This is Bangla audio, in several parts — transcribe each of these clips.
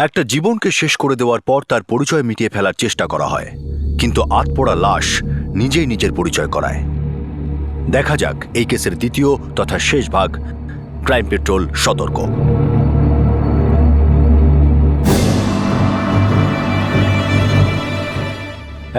একটা জীবনকে শেষ করে দেওয়ার পর তার পরিচয় মিটিয়ে ফেলার চেষ্টা করা হয়, কিন্তু আতপোড়া লাশ নিজেই নিজের পরিচয় করায়। দেখা যাক এই কেসের দ্বিতীয় তথা শেষ ভাগ, ক্রাইম পেট্রোল সতর্ক।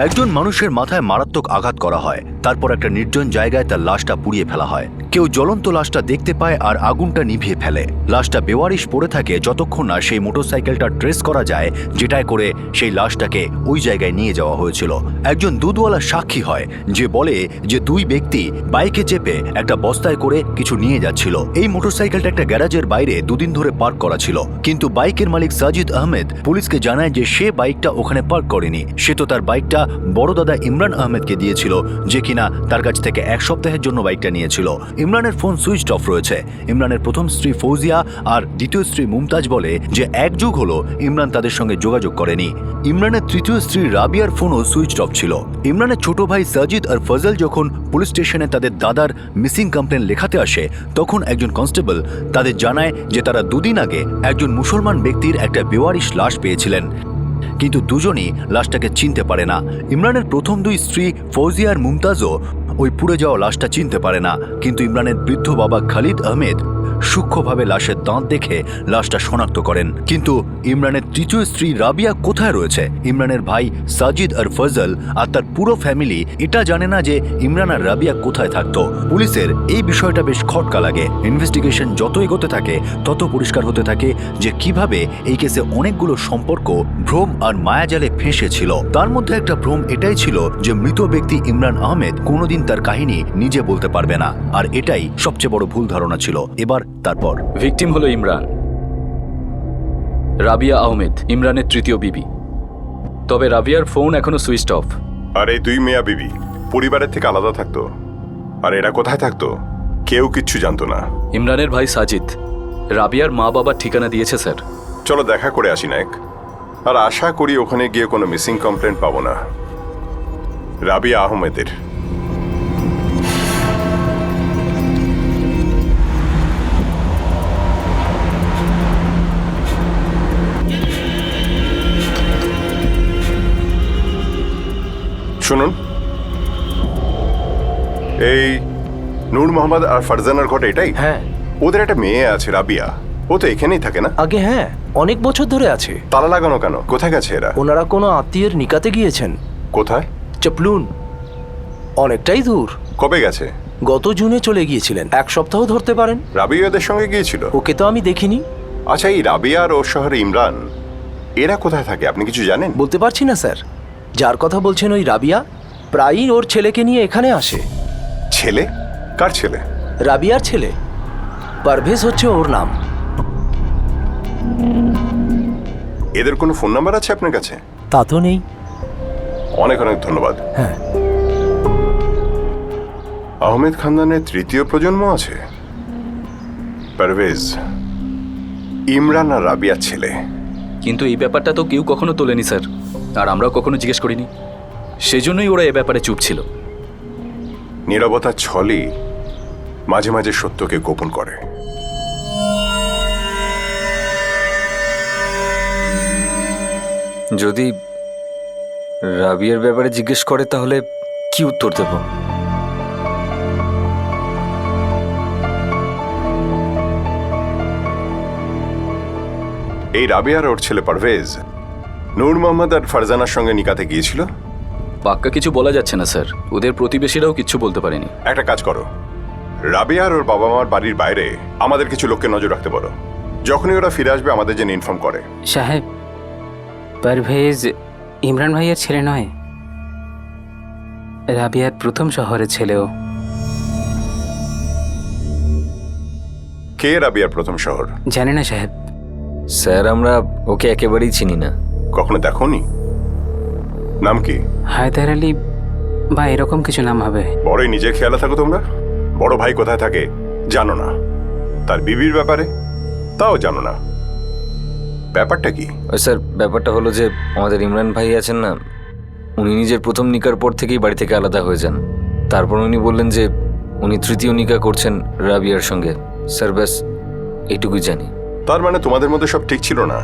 একজন মানুষের মাথায় মারাত্মক আঘাত করা হয়, তারপর একটা নির্জন জায়গায় তার লাশটা পুড়িয়ে ফেলা হয়। কেউ জ্বলন্ত লাশটা দেখতে পায় আর আগুনটা নিভিয়ে ফেলে। লাশটা বেওয়ারিশ পড়ে থাকে যতক্ষণ না সেই মোটরসাইকেলটা ট্রেস করা যায়, যেটায় করে সেই লাশটাকে ওই জায়গায় নিয়ে যাওয়া হয়েছিল। একজন দুধওয়ালা সাক্ষী হয় যে বলে যে দুই ব্যক্তি বাইকে চেপে একটা বস্তায় করে কিছু নিয়ে যাচ্ছিল। এই মোটরসাইকেলটা একটা গ্যারাজের বাইরে দুদিন ধরে পার্ক করা ছিল, কিন্তু বাইকের মালিক সাজিদ আহমেদ পুলিশকে জানায় যে সে বাইকটা ওখানে পার্ক করেনি। সে তো তার বাইকটা বড় দাদা ইমরান আহমেদকে দিয়েছিল, যে কিনা তার কাছ থেকে এক সপ্তাহের জন্য বাইকটা নিয়েছিল। ইমরানের ফোন সুইচ অফ রয়েছে। ইমরানের প্রথম স্ত্রী ফৌজিয়া আর দ্বিতীয় স্ত্রী মুমতাজ বলে যে এক যুগ হলো ইমরান তাদের সঙ্গে যোগাযোগ করেনি। ইমরানের তৃতীয় স্ত্রী রাবিয়ার ফোনও সুইচ অফ ছিল। ইমরানের ছোট ভাই সাজিদ আর ফজল যখন পুলিশ স্টেশনে তাদের দাদার মিসিং কমপ্লেন লেখাতে আসে, তখন একজন কনস্টেবল তাদের জানায় যে তারা দুদিন আগে একজন মুসলমান ব্যক্তির একটা বেওয়ারিশ লাশ পেয়েছিলেন, কিন্তু দুজনই লাশটাকে চিনতে পারে না। ইমরানের প্রথম দুই স্ত্রী ফৌজিয়া আর মুমতাজও ওই পুড়ে যাওয়া লাশটা চিনতে পারে না, কিন্তু ইমরানের বৃদ্ধ বাবা খালিদ আহমেদ সূক্ষ্মভাবে লাশের দাঁত দেখে লাশটা শনাক্ত করেন। কিন্তু ইমরানের তৃতীয় স্ত্রী রাবিয়া কোথায় রয়েছে? ইমরানের ভাই সাজিদ আর ফজল আর তার পুরো ফ্যামিলি এটা জানে না যে ইমরান আর রাবিয়া কোথায় থাকতো। পুলিশের এই বিষয়টা বেশ খটকা লাগে। ইনভেস্টিগেশন যত এগোতে থাকে তত পরিষ্কার হতে থাকে যে কিভাবে এই কেসে অনেকগুলো সম্পর্ক ভ্রম আর মায়াজালে ফেঁসেছিল। তার মধ্যে একটা ভ্রম এটাই ছিল যে মৃত ব্যক্তি ইমরান আহমেদ কোনোদিন তার কাহিনী নিজে বলতে পারবে না, আর এটাই সবচেয়ে বড় ভুল ধারণা ছিল। এবার তারপর ভিকটিম হলো ইমরান, রাবিয়া আহমেদ ইমরানের তৃতীয় বিবি। তবে রাবিয়ার ফোন এখনো সুইচ অফ। আর এই দুই মেয়া বিবি পরিবারের থেকে আলাদা থাকতো, আর এরা কোথায় থাকতো কেউ কিচ্ছু জানতো না। ইমরানের ভাই সাজিদ রাবিয়ার মা বাবার ঠিকানা দিয়েছে স্যার। চলো দেখা করে আসি নায়ক, আর আশা করি ওখানে গিয়ে কোনো মিসিং কমপ্লেন্ট পাবো না রাবিয়া আহমেদের। শুনুন, এই নূর মোহাম্মদ আর ফারজানার ঘটে এটাই? হ্যাঁ। ওদের একটা মেয়ে আছে রাবিয়া, ও তো এখানেই থাকে না? আগে হ্যাঁ, অনেক বছর ধরে আছে। তালা লাগানো কেন? কোথায় গেছে এরা? ওনারা কোনো আত্মীয়ের নিকাতে গিয়েছেন। কোথায়? চপলুন, অনেকটাই দূর। কবে গেছে? গত জুনে চলে গিয়েছিলেন, এক সপ্তাহ ধরতে পারেন। রাবিয়া ওদের সঙ্গে গিয়েছিল? ওকে তো আমি দেখিনি। আচ্ছা, এই রাবিয়া আর ওর শহরে ইমরান, এরা কোথায় থাকে আপনি কিছু জানেন? বলতে পারছি না স্যার। যার কথা বলছেন ওই রাবিয়া প্রায়ই ওর ছেলেকে নিয়ে এখানে আসে। ছেলে? কার ছেলে? রাবিয়ার ছেলে, পারভেজ হচ্ছে ওর নাম। এদের কোনো ফোন নাম্বার আছে আপনার কাছে? তা তো নেই। অনেক অনেক ধন্যবাদ। হ্যাঁ। আহমেদ খানদানের তৃতীয় প্রজন্ম আছে? পারভেজ, ইমরান আর রাবিয়ার ছেলে। কিন্তু এই ব্যাপারটা তো কেউ কখনো তোলেনি স্যার, আর আমরাও কখনো জিজ্ঞেস করিনি। সেজন্যই ওরা এ ব্যাপারে চুপ ছিল। নীরবতার ছলই মাঝে মাঝে সত্যকে গোপন করে। যদি রাবিয়ার ব্যাপারে জিজ্ঞেস করে তাহলে কি উত্তর দেব? এই রাবিয়া আর ওর ছেলে পারভেজ নূর মোহাম্মদ আর ফারজানার সঙ্গে নিকাতে গিয়েছিল? পাক্কা কিছু বলা যাচ্ছে না স্যার, ওদের প্রতিবেশীরাও কিচ্ছু বলতে পারেনি। একটা কাজ করো, রাবিয়া আর ওর বাবা মার বাড়ির বাইরে আমাদের কিছু লোককে নজর রাখতে বলো। যখনই ওরা ফিরে আসবে আমাদের যেন ইনফর্ম করে। সাহেব, পারভেজ ইমরান ভাইয়ের ছেলে নয়, রাবিয়ার প্রথম শহরের ছেলেও। কে রাবিয়ার প্রথম শহর? জানি না সাহেব। স্যার, আমরা ওকে একেবারেই চিনি না। কখনো দেখোনি? নাম কি? হায়দার আলী বা এরকম কিছু নাম হবে। বড়ই নিজের খেয়ালে থাকো তোমরা। বড় ভাই কোথায় থাকে জানো না, তার বিবির ব্যাপারে তাও জানো না। ব্যাপারটা কি? স্যার, ব্যাপারটা হলো যে আমাদের ইমরান ভাই আছেন না, উনি নিজের প্রথম নিকার পর থেকেই বাড়ি থেকে আলাদা হয়ে যান। তারপর উনি বললেন যে উনি তৃতীয় নিকা করছেন রাবিয়ার সঙ্গে। স্যার, ব্যাস এইটুকুই জানি। তার মানে তোমাদের মধ্যে সব ঠিক ছিল না?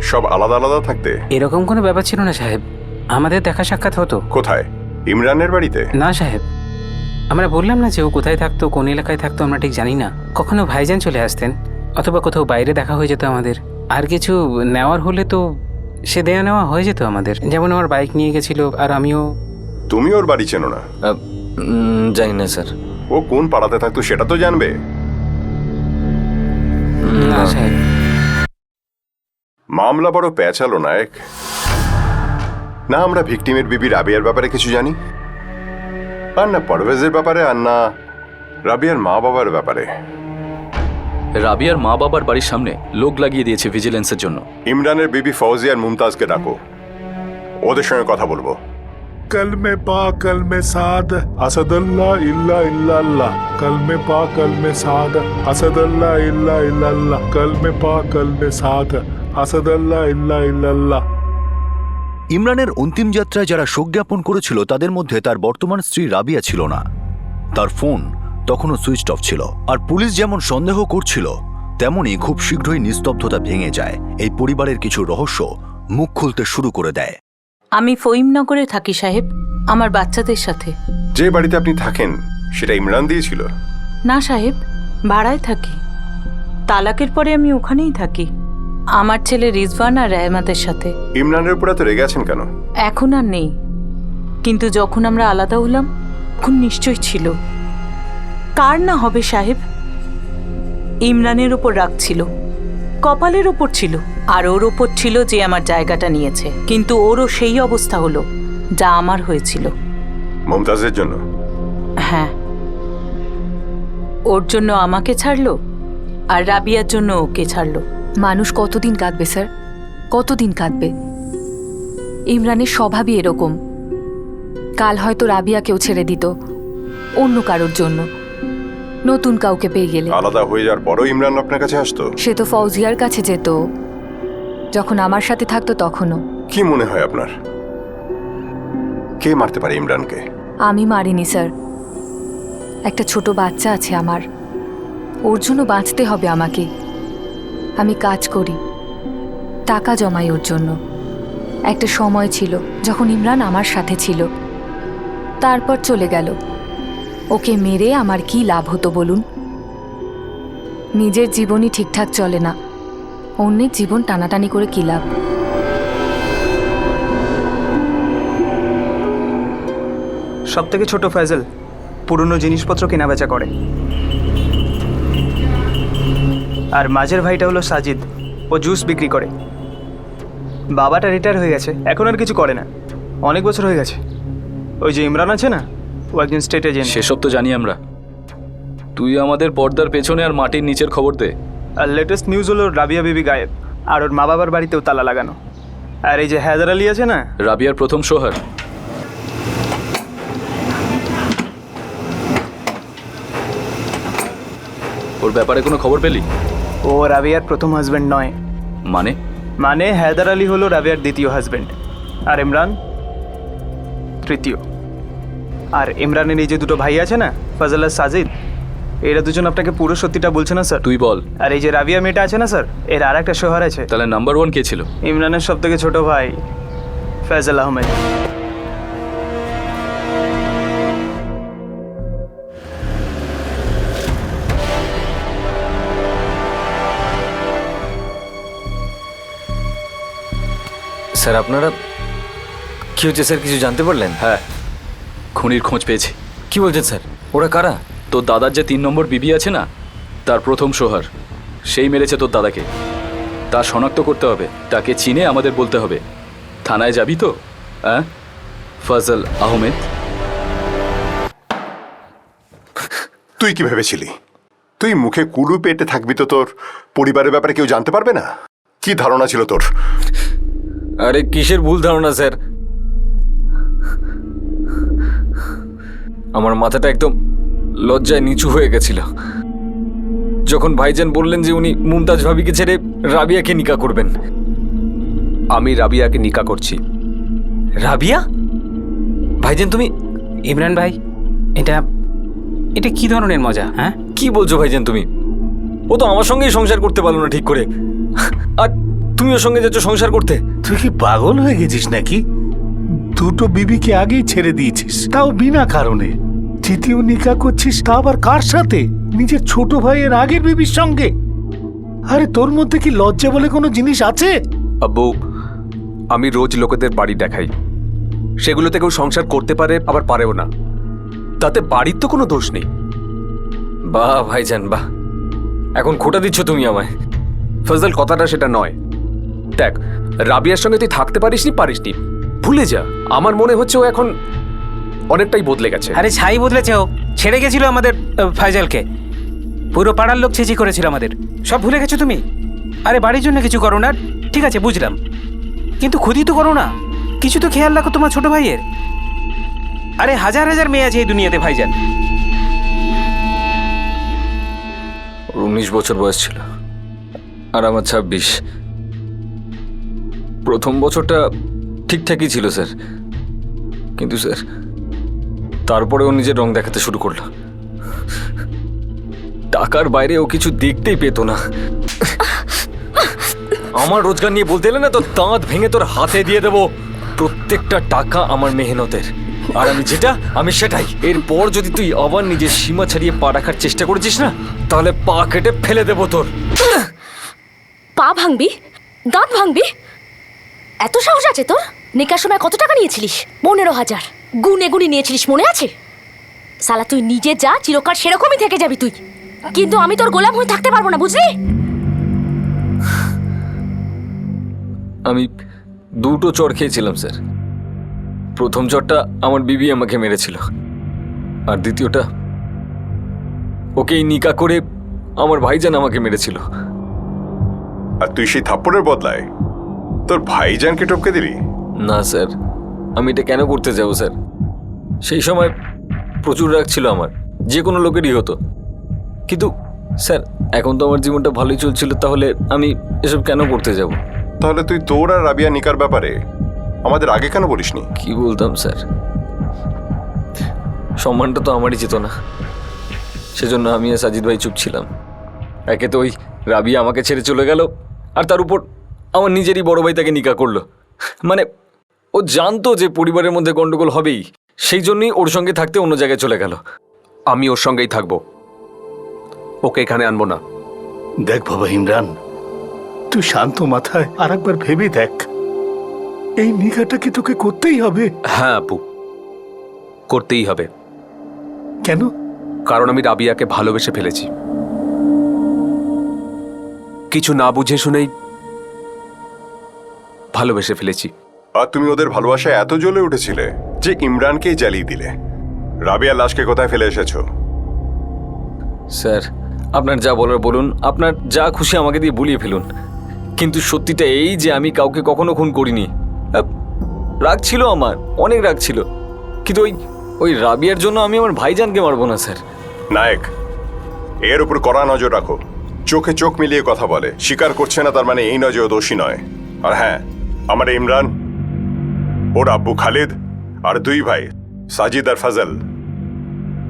সব আলাদা আলাদা থাকতে? এরকম কোনো ব্যাপার ছিল না সাহেব, আমাদের দেখা সাক্ষাৎ হতো। কোথায়? ইমরানের বাড়িতে? না সাহেব, আমরা বললাম না যে ও কোথায় থাকতো, কোন এলাকায় থাকতো আমরা ঠিক জানি না। কখনো ভাইজান চলে আসতেন, অথবা কোথাও বাইরে দেখা হয়ে যেত আমাদের। আর কিছু নেওয়ার হলে তো সে দেয়া নেওয়া হয়ে যেত আমাদের। যেমন আমার বাইক নিয়ে গেছিল, আর আমিও। তুমি ওর বাড়ি চেনো না? জানি না স্যার। ও কোন পাড়াতে থাকতো সেটা তো জানবে। না সাহেব। মামলা বড় প্যাঁচালো নায়ক। না আমরা ভিকটিমের বিবি রাবিয়ার ব্যাপারে কিছু জানি, আর না পারভেজের ব্যাপারে, আর না রাবিয়ার মা বাবার ব্যাপারে। রাবিয়ার মা বাবার বাড়ির সামনে লোক লাগিয়ে দিয়েছে ভিজিলেন্সের জন্য। ইমরানের বিবি ফৌজি আর মুমতাজকে ডাকো, ওদের সঙ্গে কথা বলবো। कलमे पा कलमे साद असदल्ला इल्ला इल्लल्लाह कलमे पा कलमे साद असदल्ला इल्ला इल्लल्लाह कलमे पा कलमे साद असदल्ला इल्ला इल्लल्लाह। ইমরানের অন্তিম যাত্রায় যারা শোক জ্ঞাপন করেছিল তাদের মধ্যে তার বর্তমান স্ত্রী রাবিয়া ছিল না। তার ফোন তখনও সুইচ অফ ছিল। আর পুলিশ যেমন সন্দেহ করছিল, তেমনি খুব শীঘ্রই নিস্তব্ধতা ভেঙে যায়। এই পরিবারের কিছু রহস্য মুখ খুলতে শুরু করে দেয়। আমি ফহিমনগরে থাকি সাহেব, আমার বাচ্চাদের সাথে। যে বাড়িতে আপনি থাকেন সেটা ইমরান দিয়েছিল? না সাহেব, ভাড়ায় থাকি। তালাকের পরে আমি ওখানেই থাকি, আমার ছেলে রিজওয়ান আর রেহমাতের সাথে। ইমরানের উপর এত রেগে আছেন কেন? এখন আর নেই, কিন্তু যখন আমরা আলাদা হলাম তখন নিশ্চয় ছিল। কার না হবে সাহেব? ইমরানের ওপর রাগ ছিল, কপালের ওপর ছিল, আর ওর ওপর ছিল যে আমার জায়গাটা নিয়েছে। কিন্তু ওরও সেই অবস্থা হলো যা আমার হয়েছিল। মুমতাজের জন্য? হ্যাঁ, ওর জন্য আমাকে ছাড়লো, আর রাবিয়ার জন্য ওকে ছাড়লো। মানুষ কতদিন কাঁদবে স্যার, কতদিন কাঁদবে? ইমরানের স্বভাবই এরকম। কাল হয়তো রাবিয়াকেও ছেড়ে দিত অন্য কারোর জন্য, নতুন কাউকে পেয়ে গেলে। আলাদা হয়ে যাওয়ার পরও ইমরান আপনার কাছে আসতো? সে তো ফৌজিয়ার কাছে যেত, যখন আমার সাথে থাকতো তখনও। কি মনে হয় আপনার, কে মারতে পারে ইমরানকে? আমি মারিনি স্যার, একটা ছোট বাচ্চা আছে আমার, ওর জন্য বাঁচতে হবে আমাকে। আমি কাজ করি, টাকা জমাই ওর জন্য। একটা সময় ছিল যখন ইমরান আমার সাথে ছিল, তারপর চলে গেল। ওকে মেরে আমার কি লাভ হতো বলুন? নিজের জীবনই ঠিকঠাক চলে না, অন্যের জীবন টানাটানি করে কি লাভ? সব থেকে ছোট ফয়জল পুরনো জিনিসপত্র কেনাবেচা করে, আর মাঝের ভাইটা হলো সাজিদ, ও জুস বিক্রি করে। বাবাটা রিটায়ার হয়ে গেছে, এখন আর কিছু করে না, অনেক বছর হয়ে গেছে। ওই যে ইমরান আছে না, ও একজন স্টেট এজেন্ট। সেসব তো জানি আমরা, তুই আমাদের পর্দার পেছনে আর মাটির নিচের খবর দে। আর লেটেস্ট নিউজ হলো রাবিয়া বিবি গায়েব, আর ওর মা বাবার বাড়িতেও তালা লাগানো। আর এই যে হায়দার আলী আছে না, রাবিয়ার প্রথম শোহর, ওর ব্যাপারে কোনো খবর পেলি? ও রাবিয়ার প্রথম হাজব্যান্ড নয়। মানে হায়দার আলী হলো রাবিয়ার দ্বিতীয় হাজব্যান্ড, আর ইমরান তৃতীয়। আর ইমরানের এই যে দুটো ভাই আছে না, ফজল আর সাজিদ, এরা দুজন আপনাকে পুরো সত্যিটা বলছে না স্যার। তুই বল। আর এই যে রাবিয়া মেয়েটা আছে না স্যার, এর আর একটা শোহর আছে। তাহলে নাম্বার 1 কে ছিল? ইমরানের সব থেকে ছোট ভাই ফয়জল আহমেদ। স্যার আপনারা কি হচ্ছে স্যার, কিছু জানতে পারলেন? হ্যাঁ, খুনির খোঁজ পেয়েছি। কি বলছেন স্যার? ওরা কারা? তোর দাদার যে 3 নম্বর বিবি আছে না, তার প্রথম শোহর, সেই মেরেছে তোর দাদাকে। তা শনাক্ত করতে হবে, তাকে চিনে আমাদের বলতে হবে। থানায় যাবি তো? হ্যাঁ, ফজল আহমেদ। তুই কি ভেবেছিলি তুই মুখে কুলু পেটে থাকবি তো তোর পরিবারের ব্যাপারে কেউ জানতে পারবে না? কি ধারণা ছিল তোর? আরে কিসের ভুল ধারণা স্যার, আমার মাথাটা একদম লজ্জায় নিচু হয়ে গেছিল যখন ভাইজান বললেন যে উনি মুমতাজ ভাবিকে ছেড়ে রাবিয়াকে নিকা করবেন। আমি রাবিয়াকে নিকা করছি। রাবিয়া? ভাইজান তুমি? ইমরান ভাই, এটা এটা কি ধরনের মজা? হ্যাঁ, কি বলছো ভাইজান তুমি? ও তো আমার সঙ্গেই সংসার করতে পারলো না ঠিক করে, আর তুমি ওর সঙ্গে যাচ্ছ সংসার করতে। তুই কি পাগল হয়ে গেছিস নাকি? দুটো বিবিকে আগেই ছেড়ে দিয়েছিস, তাও বিনা কারণে। তৃতীয় নিকা করছিস, তা আবার কার সাথে? নিজের ছোট ভাইয়ের আগের বিবির সঙ্গে। আরে তোর মধ্যে কি লজ্জা বলে কোনো জিনিস আছে? আব্বু, আমি রোজ লোকেদের বাড়ি দেখাই, সেগুলোতে কেউ সংসার করতে পারে আবার পারেও না, তাতে বাড়ির তো কোনো দোষ নেই। বাহ ভাইজান বাহ, এখন খোটা দিচ্ছ তুমি আমায়। ফজল, কথাটা সেটা নয়। দেখ, রাবিয়ার সঙ্গে তুই থাকতে পারিসনি, ভুলে যা। আমার মনে হচ্ছে ও এখন অনেকটাই বদলে গেছে। আরে ছাই বদলেছে, ও ছেড়ে গেছিল আমাদের ফাইজালকে। পুরো পাড়ার লোক চেঁচি করেছিল আমাদের, সব ভুলে গেছো তুমি? আরে বাড়ির জন্য কিছু করো না, ঠিক আছে বুঝলাম, কিন্তু খুদি তো করো না, কিছু তো খেয়াল রাখো তোমার ছোট ভাইয়ের। আরে হাজার হাজার মেয়ে আছে এই দুনিয়াতে ভাইজান। ওর 19 বছর বয়স ছিল আর আমার 26। প্রথম বছরটা ঠিকঠাকই ছিল স্যার, কিন্তু স্যার তারপরে ও নিজের রং দেখাতে শুরু করলো। টাকার বাইরে ও কিছু দেখতেই পেত না। আমার রোজগার নিয়ে বলতে এলে না তো দাঁত ভেঙে তোর হাতে দিয়ে দেবো। প্রত্যেকটা টাকা আমার মেহনতের, আর আমি যেটা আমি সেটাই। এরপর যদি তুই আবার নিজের সীমা ছাড়িয়ে পা রাখার চেষ্টা করেছিস না, তাহলে পা কেটে ফেলে দেবো তোর। পা ভাঙবি? দাঁত ভাঙবি? এত সাহস আছে তোর? নিকার সময় কত টাকা নিয়েছিলিস? 15,000। গুনে গুনি নিয়েছিলিস, মনে আছে? সালা তুই নিজে যা, চিরকাল সেরকমই থেকে যাবি তুই, কিন্তু আমি তোর গোলাম হয়ে থাকতে পারবো না, বুঝলি? আমি দুটো চড় খেয়েছিলাম স্যার। প্রথম চড়টা আমার বিবি আমাকে মেরেছিল, আর দ্বিতীয়টা ওকেই নিকা করে আমার ভাইজান আমাকে মেরেছিল। আর তুই সেই থাপ্পড়ের বদলায় তোর ভাইজানকে টপকে দিলি? না স্যার, আমি এটা কেন করতে যাবো স্যার? সেই সময় প্রচুর রাগ ছিল আমার, যে কোনো লোকেরই হতো। কিন্তু স্যার এখন তো আমার জীবনটা ভালোই চলছিল, তাহলে আমি এসব কেন করতে যাব? তাহলে তুই তোর আর রাবিয়া নিকার ব্যাপারে আমাদের আগে কেন বলিসনি? কি বলতাম স্যার, সম্মানটা তো আমারই যেত না, সেজন্য আমি আর সাজিদ ভাই চুপ ছিলাম। একে তো ওই রাবিয়া আমাকে ছেড়ে চলে গেল, আর তার উপর আমার নিজেরই বড় ভাই তাকে নিকা করলো। মানে ও জানতো যে পরিবারের মধ্যে গন্ডগোল হবেই, সেই জন্যই ওর সঙ্গে থাকতে অন্য জায়গায় চলে গেল। আমি ওর সঙ্গেই থাকবো, ওকে এখানে আনবো না। দেখ বাবা ইমরান, তুই শান্ত মাথায় আর একবার ভেবে দেখ, এই নিকাটা কি তোকে করতেই হবে? হ্যাঁ আপু, করতেই হবে। কেন? কারণ আমি রাবিয়াকে ভালোবেসে ফেলেছি, কিছু না বুঝে শুনেই ভালোবেসে ফেলেছি। আর তুমি ওদের ভালোবাসায় এত জ্বলে উঠেছিলে যে ইমরানকেই জ্বালিয়ে দিলে। রাবিয়ার লাশকে কোথায় ফেলে এসেছো? স্যার আপনার যা বলার বলুন, আপনার যা খুশি আমাকে দিয়ে বুলিয়ে ফেলুন, কিন্তু সত্যিটা এই যে আমি কাউকে কখনো খুন করিনি। রাগ ছিল আমার, অনেক রাগ ছিল, কিন্তু ওই রাবিয়ার জন্য আমি আমার ভাইজানকে মারবো না স্যার। নায়েক, এর উপর কড়া নজর রাখো। চোখে চোখ মিলিয়ে কথা বলে, স্বীকার করছে না তার মানে এই নয় যে ও দোষী নয়। আর হ্যাঁ, আমার ইমরান, ওর আব্বু খালিদ, আর 2 ভাই সাজিদ আর ফজল,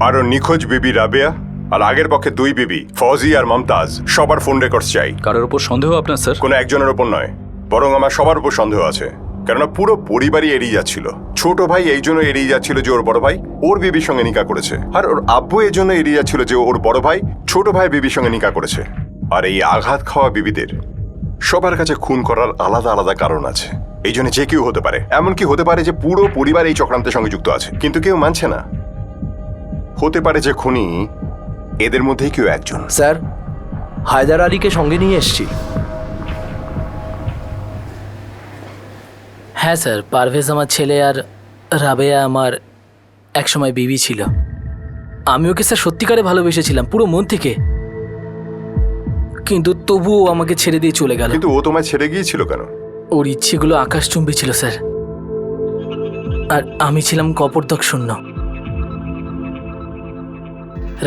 আর ওর নিখোঁজ বিবি রাবিয়া, আর আগের পক্ষে 2 বিবি ফৌজি আর মমতাজ, সবার ফোন রেকর্ডস চাই। কারোর উপর সন্দেহ আপনার স্যার? কোনো একজনের ওপর নয়, বরং আমার সবার উপর সন্দেহ আছে। কেননা পুরো পরিবারই এড়িয়ে যাচ্ছিল। ছোট ভাই এই জন্য এড়িয়ে যাচ্ছিল যে ওর বড় ভাই ওর বিবির সঙ্গে নিকা করেছে, আর ওর আব্বু এই জন্য এড়িয়ে যাচ্ছিল যে ওর বড় ভাই ছোট ভাই বিবির সঙ্গে নিকা করেছে। আর এই আঘাত খাওয়া বিবিদের সবার কাছে খুন করার আলাদা আলাদা কারণ আছে। এই জন্য যে কেউ হতে পারে, এমনকি হতে পারে যে পুরো পরিবার এই চক্রান্তের সঙ্গে যুক্ত আছে, কিন্তু কেউ মানছে না। হতে পারে যে খুনি এদের মধ্যেই কেউ একজন। স্যার, হায়দার আলীকে সঙ্গে নিয়ে এসছি। হ্যাঁ স্যার, পারভেজ আমার ছেলে আর রাবেয়া আমার একসময় বিবি ছিল। আমি ওকে স্যার সত্যিকারে ভালোবেসেছিলাম পুরো মন থেকে, কিন্তু তবুও আমাকে ছেড়ে দিয়ে চলে গেল। কিন্তু ও তোমায় ছেড়ে গিয়েছিল কেন? ওর ইচ্ছেগুলো আকাশচুম্বী ছিল স্যার, আর আমি ছিলাম কপর্দক শূন্য।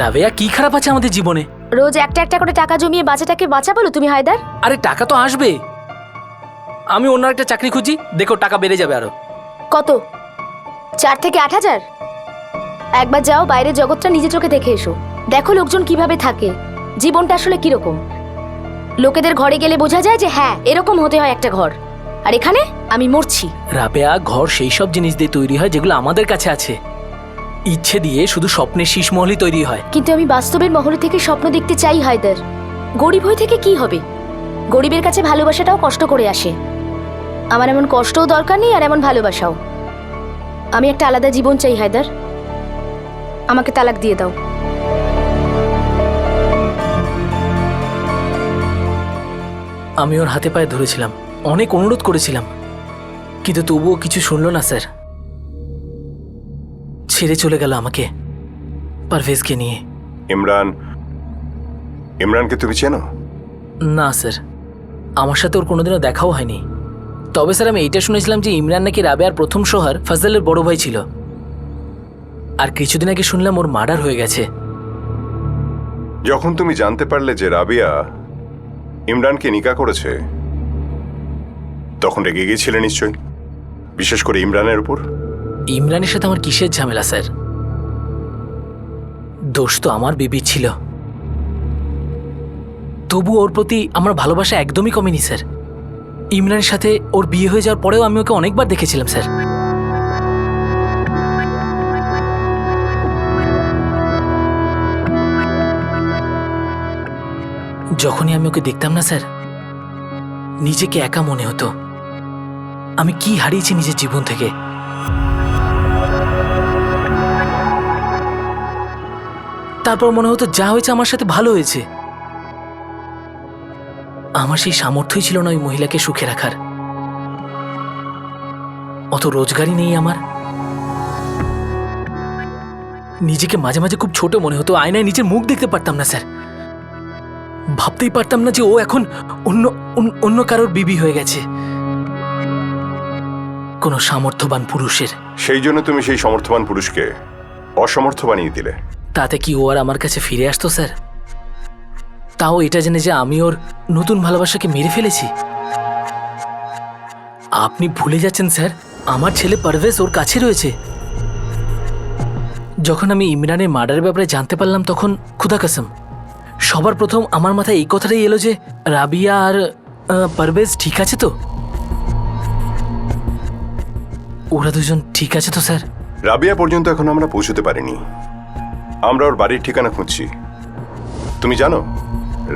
রাবেয়া কি খারাপ আছে আমাদের জীবনে? রোজ একটা একটা করে টাকা জমিয়ে বাচ্চাটাকে বাঁচা বলো তুমি হায়দার। আরে টাকা তো আসবে, আমি অন্য একটা চাকরি খুঁজি, দেখো টাকা বেড়ে যাবে আরো। কত? 4 থেকে 8,000? একবার যাও, বাইরের জগৎটা নিজে চোখে দেখে এসো, দেখো লোকজন কিভাবে থাকে, জীবনটা আসলে কিরকম। লোকেদের ঘরে গেলে বোঝা যায় যে হ্যাঁ এরকম হতে হয় একটা ঘর, আর এখানে আমি মরছি। রাবেয়া, ঘর সেই সব জিনিস দিয়ে তৈরি হয় যেগুলো আমাদের কাছে আছে। ইচ্ছে দিয়ে শুধু স্বপ্নের শীষমহলই তৈরি হয়। কিন্তু আমি বাস্তবের মহল থেকে স্বপ্ন দেখতে চাই হায়দার। গরিব হয়ে থেকে কি হবে? গরিবের কাছে ভালোবাসাটাও কষ্ট করে আসে। আমার এমন কষ্টও দরকার নেই আর এমন ভালোবাসাও। আমি একটা আলাদা জীবন চাই হায়দার। আমাকে তালাক দিয়ে দাও। আমি ওর হাতে পায়ে ধরেছিলাম, অনেক অনুরোধ করেছিলাম, কিন্তু তবুও কিছু শুনলো না স্যার। ছেড়ে চলে গেল আমাকে পারভেজকে নিয়ে। ইমরানকে তুমি চেনো? না স্যার, আমার সাথে ওর কোনোদিনও দেখাও হয়নি। তবে স্যার আমি এইটা শুনেছিলাম যে ইমরান নাকি রাবেয়ার প্রথম সোহার ফজলের বড় ভাই ছিল। আর কিছুদিন আগে শুনলাম ওর মার্ডার হয়ে গেছে। যখন তুমি জানতে পারলে যে রাবিয়া ইমরানকে নিকা করেছে, তখন রেগে গিয়েছিলে নিশ্চয়ই, বিশেষ করে ইমরানের উপর। ইমরানের সাথে আমার কিসের ঝামেলা স্যার? দোষ তো আমার বিবি ছিল। তবু ওর প্রতি আমার ভালোবাসা একদমই কমেনি স্যার। ইমরানের সাথে ওর বিয়ে হয়ে যাওয়ার পরেও আমি ওকে অনেকবার দেখেছিলাম স্যার। যখনই আমি ওকে দেখতাম না স্যার, নিজেকে একা মনে হতো। আমি কি হারিয়েছি নিজের জীবন থেকে। তারপর মনে হতো যা হয়েছে আমার সাথে ভালো হয়েছে। আমার সেই সামর্থ্যই ছিল না ওই মহিলাকে সুখে রাখার। অত রোজগারই নেই আমার। নিজেকে মাঝে মাঝে খুব ছোট মনে হতো, আয়নায় নিজের মুখ দেখতে পারতাম না স্যার। ভাবতেই পারতাম না যে ও এখন অন্য অন্য কারোর বিবি হয়ে গেছে, কোনো সামর্থ্যবান পুরুষের। সেই জন্য তুমি সেই সমর্থবান পুরুষকে অসমর্থ বানিয়ে দিলে। তাতে কি ও আর আমার কাছে ফিরে আসতো স্যার? তাও এটা জেনে যে আমি ওর নতুন ভালোবাসাকে মেরে ফেলেছি। আপনি ভুলে যাচ্ছেন স্যার, আমার ছেলে পারভেজ ওর কাছে রয়েছে। যখন আমি ইমরানের মার্ডারের ব্যাপারে জানতে পারলাম, তখন খুদা কসম সবার প্রথম আমার মাথায় এই কথাটাই এলো যে রাবিয়া আর পারভেজ ঠিক আছে তো? ওরা দুজন ঠিক আছে তো স্যার? রাবিয়া পর্যন্ত এখন আমরা পৌঁছতে পারিনি। আমরা ওর বাড়ির ঠিকানা খুঁজছি। তুমি জানো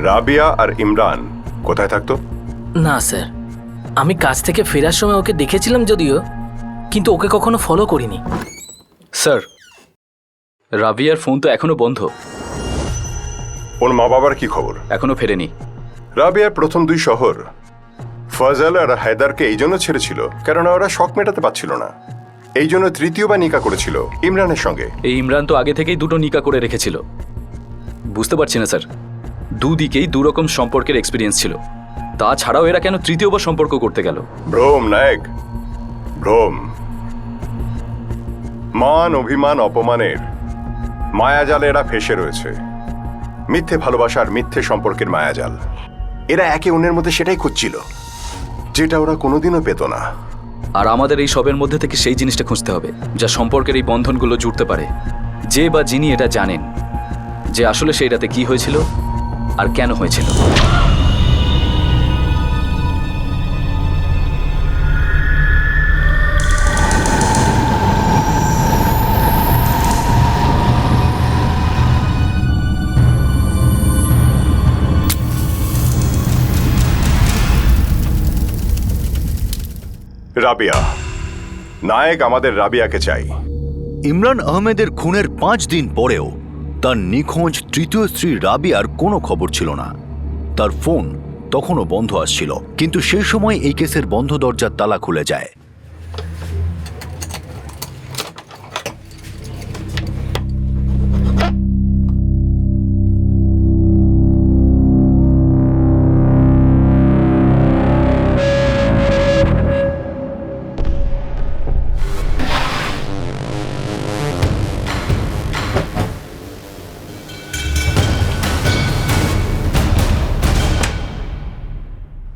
রাবিয়া আর ইমরান কোথায় থাকতো? না স্যার, আমি কাজ থেকে ফেরার সময় ওকে দেখেছিলাম যদিও, কিন্তু ওকে কখনো ফলো করিনি। স্যার, রাবিয়ার ফোন তো এখনো বন্ধ। ওর মা বাবার কি খবর? এখনো ফেরেনি। রাবিয়ার প্রথম দুই শহর ফজল আর হায়দারকে এই জন্য ছেড়েছিল কেননা ওরা শখ মেটাতে পারছিল না। এই জন্য তৃতীয়বার নিকা করেছিল ইমরানের সঙ্গে। এই ইমরান তো আগে থেকেই দুটো নিকা করে রেখেছিল। বুঝতে পারছি না স্যার, দুদিকেই দুরকম সম্পর্কের এক্সপিরিয়েন্স ছিল। তাছাড়াও এরা কেন তৃতীয়বার সম্পর্ক করতে গেল? ভ্রম নায়ক, ভ্রম। মান, অভিমান, অপমানের মায়াজালে এরা ফেসে রয়েছে। মিথ্যে ভালোবাসার, মিথ্যে সম্পর্কের মায়াজাল। এরা একে অন্যের মধ্যে সেটাই খুঁজছিল যেটা ওরা কোনোদিনও পেত না। আর আমাদের এই সবের মধ্যে থেকে সেই জিনিসটা খুঁজতে হবে যা সম্পর্কের এই বন্ধনগুলো জুড়তে পারে। যে বা যিনি এটা জানেন যে আসলে সেই রাতে কি হয়েছিল আর কেন হয়েছিল। রাবিয়া নায়ক, আমাদের রাবিয়াকে চাই। ইমরান আহমেদের খুনের 5 দিন পরেও তার নিখোঁজ তৃতীয় স্ত্রী রাবিয়ার কোনো খবর ছিল না। তার ফোন তখনও বন্ধ আসছিল, কিন্তু সেই সময় এই কেসের বন্ধ দরজার তালা খুলে যায়।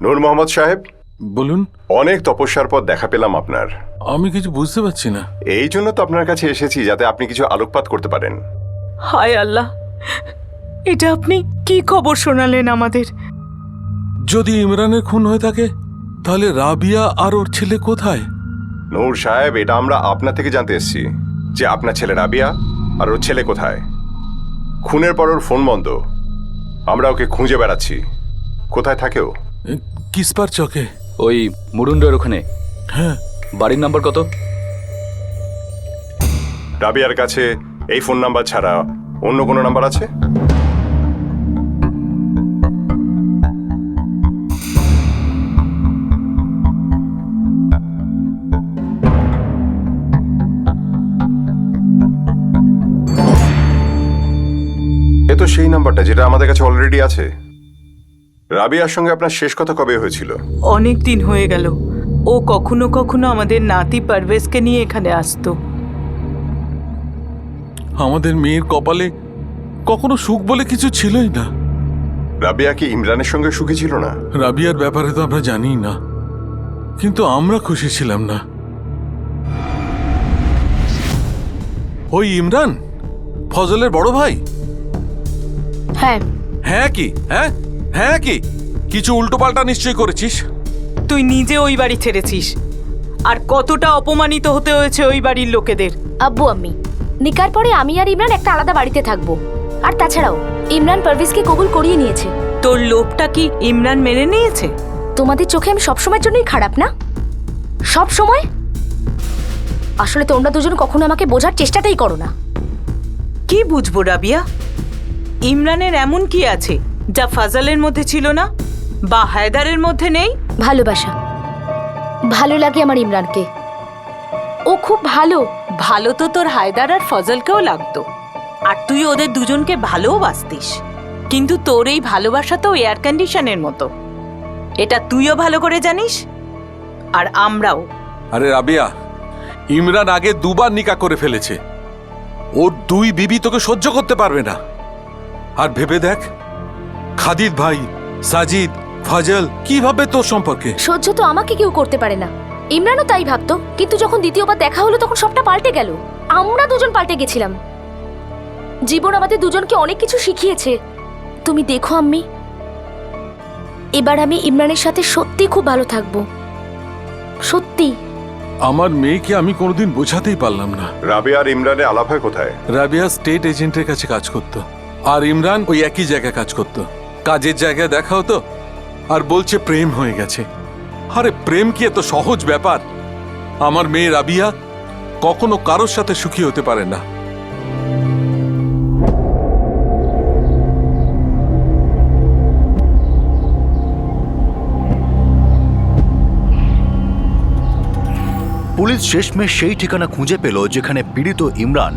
নূর মোহাম্মদ সাহেব, বলুন। অনেক তপস্যার পর দেখা পেলাম আপনার। আমি কিছু বুঝতে পারছি না। এই জন্য তো আপনার কাছে এসেছি, যাতে আপনি কিছু আলোকপাত করতে পারেন। হায় আল্লাহ, এটা আপনি কি খবর শোনালেন আমাদের? যদি ইমরানের খুন হয়ে থাকে তাহলে রাবিয়া আর ওর ছেলে কোথায়? নূর সাহেব, এটা আমরা আপনার থেকে জানতে এসেছি যে আপনার ছেলে রাবিয়া আর ওর ছেলে কোথায়। খুনের পর ওর ফোন বন্ধ, আমরা ওকে খুঁজে বেড়াচ্ছি। কোথায় থাকে ও? কিসপার চকে। ওই মুরুন্ডের ওখানে। হ্যাঁ। বাড়ির নাম্বার কত? রাবিয়ার কাছে এই ফোন নাম্বার ছাড়া অন্য কোনো নাম্বার আছে? এ তো সেই নাম্বারটা যেটা আমাদের কাছে অলরেডি আছে। রাবিয়ার সঙ্গে আপনার শেষ কথা কবে হয়েছিল? অনেক দিন হয়ে গেল। ও কখনো কখনো আমাদের নাতি পারভেজকে নিয়ে এখানে আসতো। আমাদের মেয়ের কপালে কখনো সুখ বলে কিছু ছিলই না। রাবিয়া কি ইমরানের সঙ্গে সুখী ছিল না? রাবিয়ার ব্যাপারে তো আমরা জানি না, কিন্তু আমরা খুশি ছিলাম না। ওই ইমরান ফজলের বড় ভাই? হ্যাঁ। হ্যাঁ কি? হ্যাঁ হ্যাঁ কি? কিছু উল্টোপাল্টা নিশ্চয়ই করেছিস। তুই নিজে ওই বাড়ি ছেড়েছিস, আর কতটা অপমানিত হতে হয়েছে ওই বাড়ির লোকেদের। আব্বু আম্মি, নিকার পরে আমি আর ইমরান একটা আলাদা বাড়িতে থাকবো। আর তাছাড়াও ইমরান পারভেজকে কবুল করিয়ে নিয়েছে। তোর লোভটা কি ইমরান মেনে নিয়েছে? তোমাদের চোখে আমি সবসময়ের জন্যই খারাপ না? সব সময়? আসলে তোমরা দুজন কখনো আমাকে বোঝার চেষ্টাটাই করো না। কি বুঝবো রাবিয়া? ইমরানের এমন কি আছে যা ফাজালের মধ্যে ছিল না বা হায়দারের মধ্যে নেই? ভালোবাসা। ভালো লাগে আমার ইমরানকে, ও খুব ভালো। ভালো তো তোর হায়দার আর ফজলকেও লাগতো, আর তুই ওদের দুজনকে ভালোবাসতিস। কিন্তু তোর এই ভালোবাসা তো এয়ার কন্ডিশনের মতো, এটা তুইও ভালো করে জানিস, আর আমরাও। আরে রাবিয়া, ইমরান আগে দুবার নিকা করে ফেলেছে। ওর দুই বিবি তোকে সহ্য করতে পারবে না। আর ভেবে দেখ, খাদিদ ভাই, সাজিদ, ফাজল কিভাবে তোর সম্পর্কে। সহ্য তো আমাকে কেউ করতে পারে না। ইমরানও তাই ভাবতো, কিন্তু যখন দ্বিতীয়বার দেখা হলো তখন সবটা পাল্টে গেল। আমরা দুজন পাল্টে গেছিলাম। জীবন আমাদের দুজনকে অনেক কিছু শিখিয়েছে। তুমি দেখো আম্মি, এবার আমি ইমরানের সাথে সত্যি খুব ভালো থাকবো, সত্যি। আমার মেয়েকে আমি কোনোদিন বোঝাতেই পারলাম না। রাবিয়া আর ইমরানের আলাপ হয় কোথায়? রাবিয়া স্টেট এজেন্টের কাছে কাজ করত, আর ইমরান ওই একই জায়গায় কাজ করত। কাজের জায়গায় দেখা হতো, আর বলছে প্রেম হয়ে গেছে। আরে প্রেম কি এত সহজ ব্যাপার? আমার মেয়ে রাবিয়া কখনো কারোর সাথে সুখী হতে পারে না। পুলিশ শেষমেশ সেই ঠিকানা খুঁজে পেল যেখানে পীড়িত ইমরান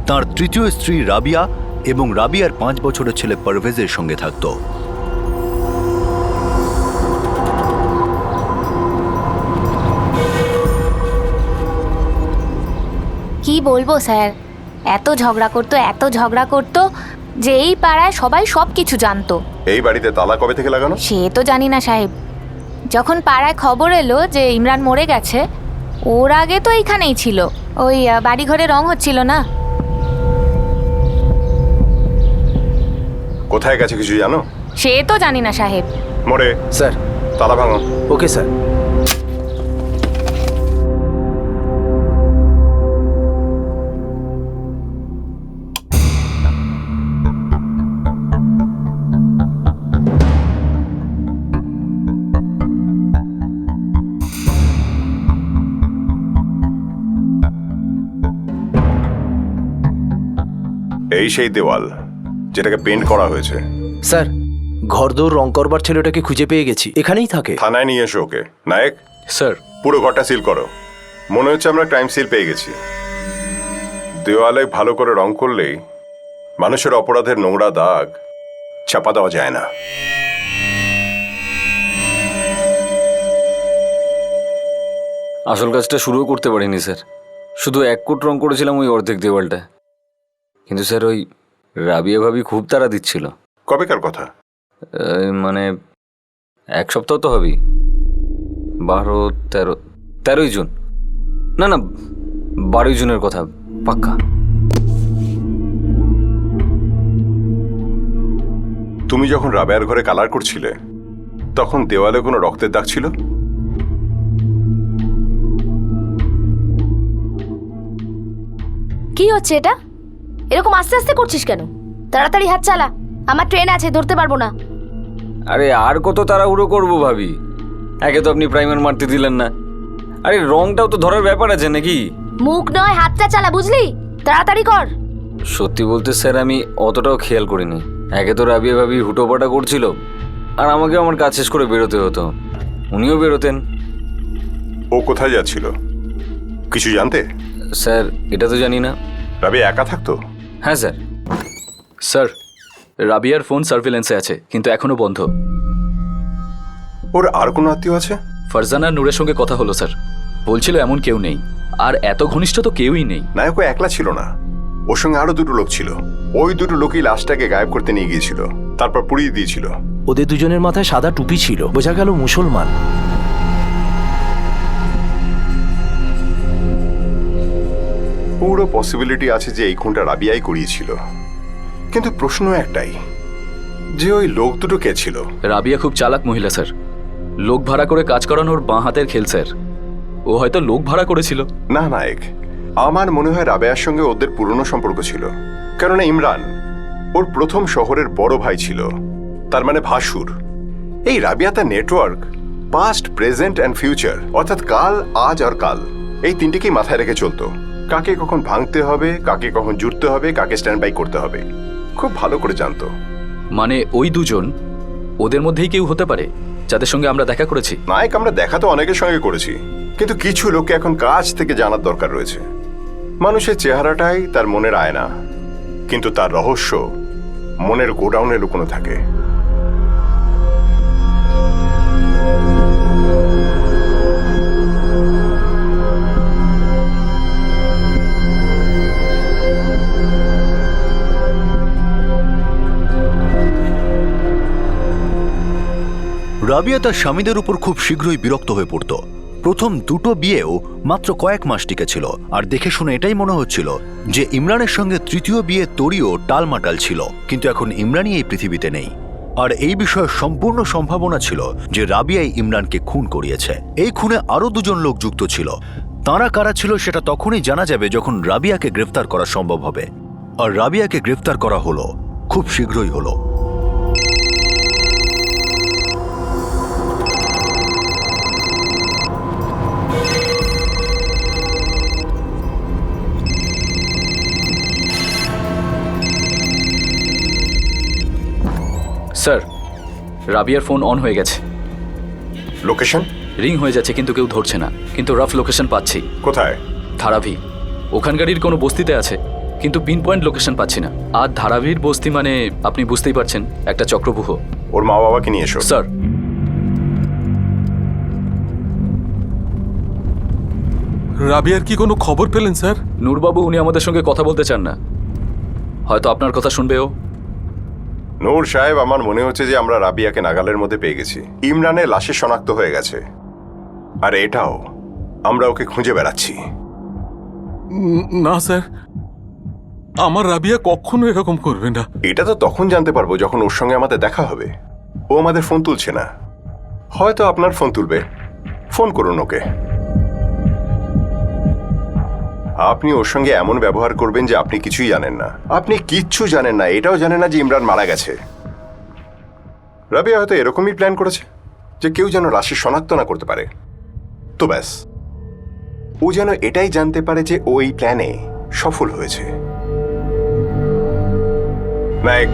তার তৃতীয় স্ত্রী রাবিয়া এবং রাবিয়ার 5 বছরের ছেলে পারভেজের সঙ্গে থাকত। কি বলবো স্যার, এত ঝগড়া করতো যে এই পাড়ায় সবাই সব কিছু জানতো। এই বাড়িতে তালা কবে থেকে লাগানো? সে তো জানি না সাহেব। যখন পাড়ায় খবর এলো যে ইমরান মরে গেছে, ওর আগে তো এইখানেই ছিল, ওই বাড়িঘরে রং হচ্ছিল না। কোথায় গেছে কিছু জানো? সে তো জানি না সাহেব। মোড়ে স্যার। তালা ভাঙো। Okay sir. এই সেই দেওয়াল যেটাকে পেন্ট করা হয়েছে। স্যার, ঘরদোর রং করবার ছেলেটাকে খুঁজে পেয়ে গেছি, এখানেই থাকে। থানায় নিয়ে এসো ওকে। নায়েক, স্যার। পুরো ঘরটা সিল করো। মনে হচ্ছে আমরা ক্রাইম সিল পেয়ে গেছি। দেওয়ালে ভালো করে রং করলেই মানুষের অপরাধের নোংরা দাগ চাপা দেওয়া যায় না। আসল কাজটা শুরুও করতে পারিনি স্যার, শুধু 1 কোট রং করেছিলাম ওই অর্ধেক দেওয়ালটা। কিন্তু স্যার ওই রাবিয়া ভাবি খুব তাড়া দিচ্ছিল। কবেকার কথা? মানে 1 সপ্তাহ তো হবেই, 13ই জুন। না 12ই জুনের কথা পাক্কা। তুমি যখন রাবেয়ার ঘরে কালার করছিলে তখন দেওয়ালে কোনো রক্তের দাগ ছিল? কি হচ্ছে এটা? এরকম আস্তে আস্তে করছিস কেন? তাড়াতাড়ি হাত চালা, আমার ট্রেন আছে, ধরতে পারবো না। আরে আর কত তাড়াহুড়ো করবো ভাবি? একে তো আপনি প্রাইমার মারতে দিলেন না, আরে রংটাও তো ধরার ব্যাপার আছে নাকি? মুখ নয়, হাতটা চালা, বুঝলি? তাড়াতাড়ি কর। সত্যি বলতে স্যার আমি অতটাও খেয়াল করিনি। একে তো রাবিয়া ভাবি হুটোপাটা করছিল, আর আমাকে আমার কাজ শেষ করে বেরোতে হতো, উনিও বেরোতেন। ও কোথায় যাচ্ছিল কিছু জানতে? স্যার এটা তো জানি না। রাবিয়া একা থাকতো? হ্যাঁ স্যার। স্যার, রাবিয়ার ফোন সার্ভিলেন্সে আছে, কিন্তু এখনো বন্ধ। ওর আর কোনো আত্মীয় আছে? ফারজানা নূরের সঙ্গে কথা হলো স্যার, বলছিল এমন কেউ নেই, আর এত ঘনিষ্ঠ তো কেউই নেই। নায়ক একলা ছিল না, ওর সঙ্গে আরো দুটো লোক ছিল। ওই দুটো লোকই লাশটাকে গায়েব করতে নিয়ে গিয়েছিল, তারপর পুড়িয়ে দিয়েছিল। ওদের দুজনের মাথায় সাদা টুপি ছিল, বোঝা গেল মুসলমান। পুরো পসিবিলিটি আছে যে এই খুনটা রাবিয়াই করিয়েছিল, কিন্তু প্রশ্ন একটাই যে ওই লোক দুটো কে ছিল? রাবিয়া খুব চালাক মহিলা স্যার, লোক ভাড়া করে কাজ করানোর বাঁ হাতের খেল স্যার। ও হয়তো লোক ভাড়া করেছিল। না নায়ক, আমার মনে হয় রাবেয়ার সঙ্গে ওদের পুরনো সম্পর্ক ছিল, কেননা ইমরান ওর প্রথম শহরের বড় ভাই ছিল, তার মানে ভাসুর। এই রাবিয়া তার network, past, present and future, অর্থাৎ কাল, আজ আর কাল, এই তিনটিকেই মাথায় রেখে চলতো। কাকে কখন ভাঙতে হবে, কাকে কখন জুড়তে হবে, কাকে স্ট্যান্ড বাই করতে হবে, খুব ভালো করে জানতো। মানে ওই দুজন ওদের মধ্যেই কেউ হতে পারে যাদের সঙ্গে আমরা দেখা করেছি? নায়ক, আমরা দেখা তো অনেকের সঙ্গে করেছি, কিন্তু কিছু লোককে এখন কাছ থেকে জানার দরকার রয়েছে। মানুষের চেহারাটাই তার মনের আয়না, কিন্তু তার রহস্য মনের গোডাউনে লুকোনো থাকে। রাবিয়া তার স্বামীদের উপর খুব শীঘ্রই বিরক্ত হয়ে পড়ত। প্রথম দুটো বিয়েও মাত্র কয়েক মাস টিকেছিল, আর দেখে শুনে এটাই মনে হচ্ছিল যে ইমরানের সঙ্গে তৃতীয় বিয়ে তরিও টালমাটাল ছিল। কিন্তু এখন ইমরানই এই পৃথিবীতে নেই, আর এই বিষয়ে সম্পূর্ণ সম্ভাবনা ছিল যে রাবিয়াই ইমরানকে খুন করিয়েছে। এই খুনে আরও দুজন লোক যুক্ত ছিল। তাঁরা কারা ছিল সেটা তখনই জানা যাবে যখন রাবিয়াকে গ্রেফতার করা সম্ভব হবে। আর রাবিয়াকে গ্রেফতার করা হলো, খুব শীঘ্রই হলো। স্যার, রাবিয়ার ফোন অন হয়ে গেছে। লোকেশন? রিং হয়ে যাচ্ছে কিন্তু কেউ ধরছে না, কিন্তু রাফ লোকেশন পাচ্ছি। কোথায়? ধারাভি। ওখানকারই কোনো বস্তিতে আছে, কিন্তু পিন পয়েন্ট লোকেশন পাচ্ছি না। আর ধারাভির বস্তি মানে আপনি বুঝতেই পারছেন, একটা চক্রভূহ। ওর মা বাবাকে নিয়ে এসো। স্যার। রাবিয়ার কি কোনো খবর পেলেন স্যার? নূরবাবু, উনি আমাদের সঙ্গে কথা বলতে চান না, হয়তো আপনার কথা শুনবেও। নূর সাহেব, আমার মনে হচ্ছে যে আমরা রাবিয়াকে নাগালের মধ্যে পেয়ে গেছি। ইমরানের লাশে শনাক্ত হয়ে গেছে, আর এটাও আমরা ওকে খুঁজে বেড়াচ্ছি। না স্যার, আমার রাবিয়া কখনো এরকম করবে না। এটা তো তখন জানতে পারবো যখন ওর সঙ্গে আমাদের দেখা হবে। ও আমাদের ফোন তুলছে না, হয়তো আপনার ফোন তুলবে। ফোন করুন ওকে। আপনি ওর সঙ্গে এমন ব্যবহার করবেন যে আপনি কিছুই জানেন না। আপনি কিচ্ছু জানেন না, এটাও জানেন না যে ইমরান মারা গেছে। রাবিয়া হয়তো এরকমই প্ল্যান করেছে যে কেউ যেন লাশে শনাক্ত না করতে পারে। তো ব্যাস, ও যেন এটাই জানতে পারে যে ও এই প্ল্যানে সফল হয়েছে। নায়ক,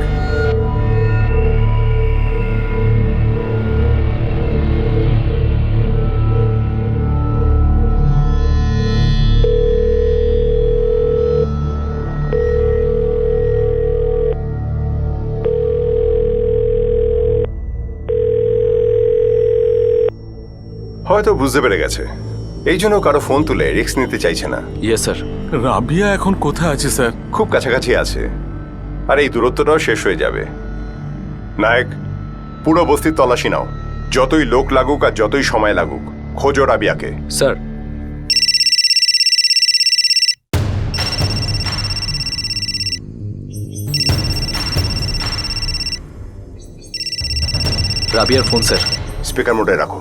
হয়তো বুঝতে পেরে গেছে, এই জন্য কারো ফোন তুলে রিস্ক নিতে চাইছে না। Yes sir. রাবিয়া এখন কোথায় আছে স্যার? খুব কাছাকাছি আছে, আর এই দূরত্বটাও শেষ হয়ে যাবে। নায়ক, পুরো বস্তির তল্লাশি নাও, যতই লোক লাগুক আর যতই সময় লাগুক, খোঁজো রাবিয়াকে। স্যার। রাবিয়ার ফোন স্যার। স্পিকার মোডে রাখো,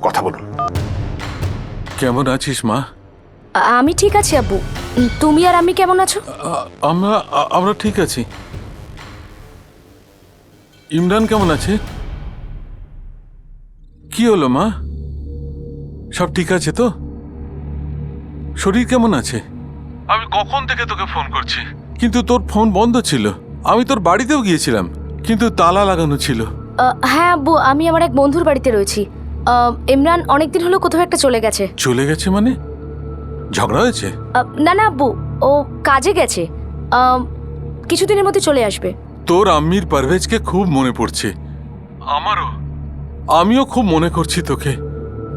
কথা বলুন। কেমন আছিস মা? আমি ঠিক আছি আব্বু। তুমি আর আমি কেমন আছো? আমরা ঠিক আছি। ইমরান কেমন আছে? কি হলো মা? সব ঠিক আছে তো? শরীর কেমন আছে? আমি কখন থেকে তোকে ফোন করছি, কিন্তু তোর ফোন বন্ধ ছিল। আমি তোর বাড়িতেও গিয়েছিলাম, কিন্তু তালা লাগানো ছিল। হ্যাঁ আব্বু, আমি আমার এক বন্ধুর বাড়িতে রয়েছি। ইমরান অনেকদিন হলো কোথাও একটা চলে গেছে। চলে গেছে মানে? ঝগড়া হয়েছে? না না আব্বু, ও কাজে গেছে। কিছুদিনের মধ্যে চলে আসবে। তোর আম্মির পারভেজকে খুব মনে পড়ছে। আমারও। আমিও খুব মনে করছি তোকে।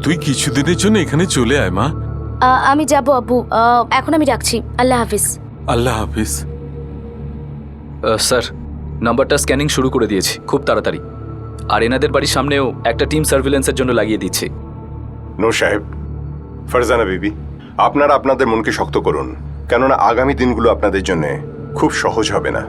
তুই কিছুদিনের জন্য এখানে চলে আয় মা। আমি যাব আব্বু। এখন আমি রাখছি। আল্লাহ হাফিজ। আল্লাহ হাফিজ। স্যার, নাম্বারটা স্ক্যানিং শুরু করে দিয়েছি খুব তাড়াতাড়ি। আর এনাদের বাড়ির সামনেও একটা টিম সার্ভিলেন্সের জন্য লাগিয়ে দিচ্ছি। নূর সাহেব, ফারজানা বিবি, আপনারা আপনাদের মনকে শক্ত করুন, কেননা আগামী দিনগুলো আপনাদের জন্য খুব সহজ হবে না।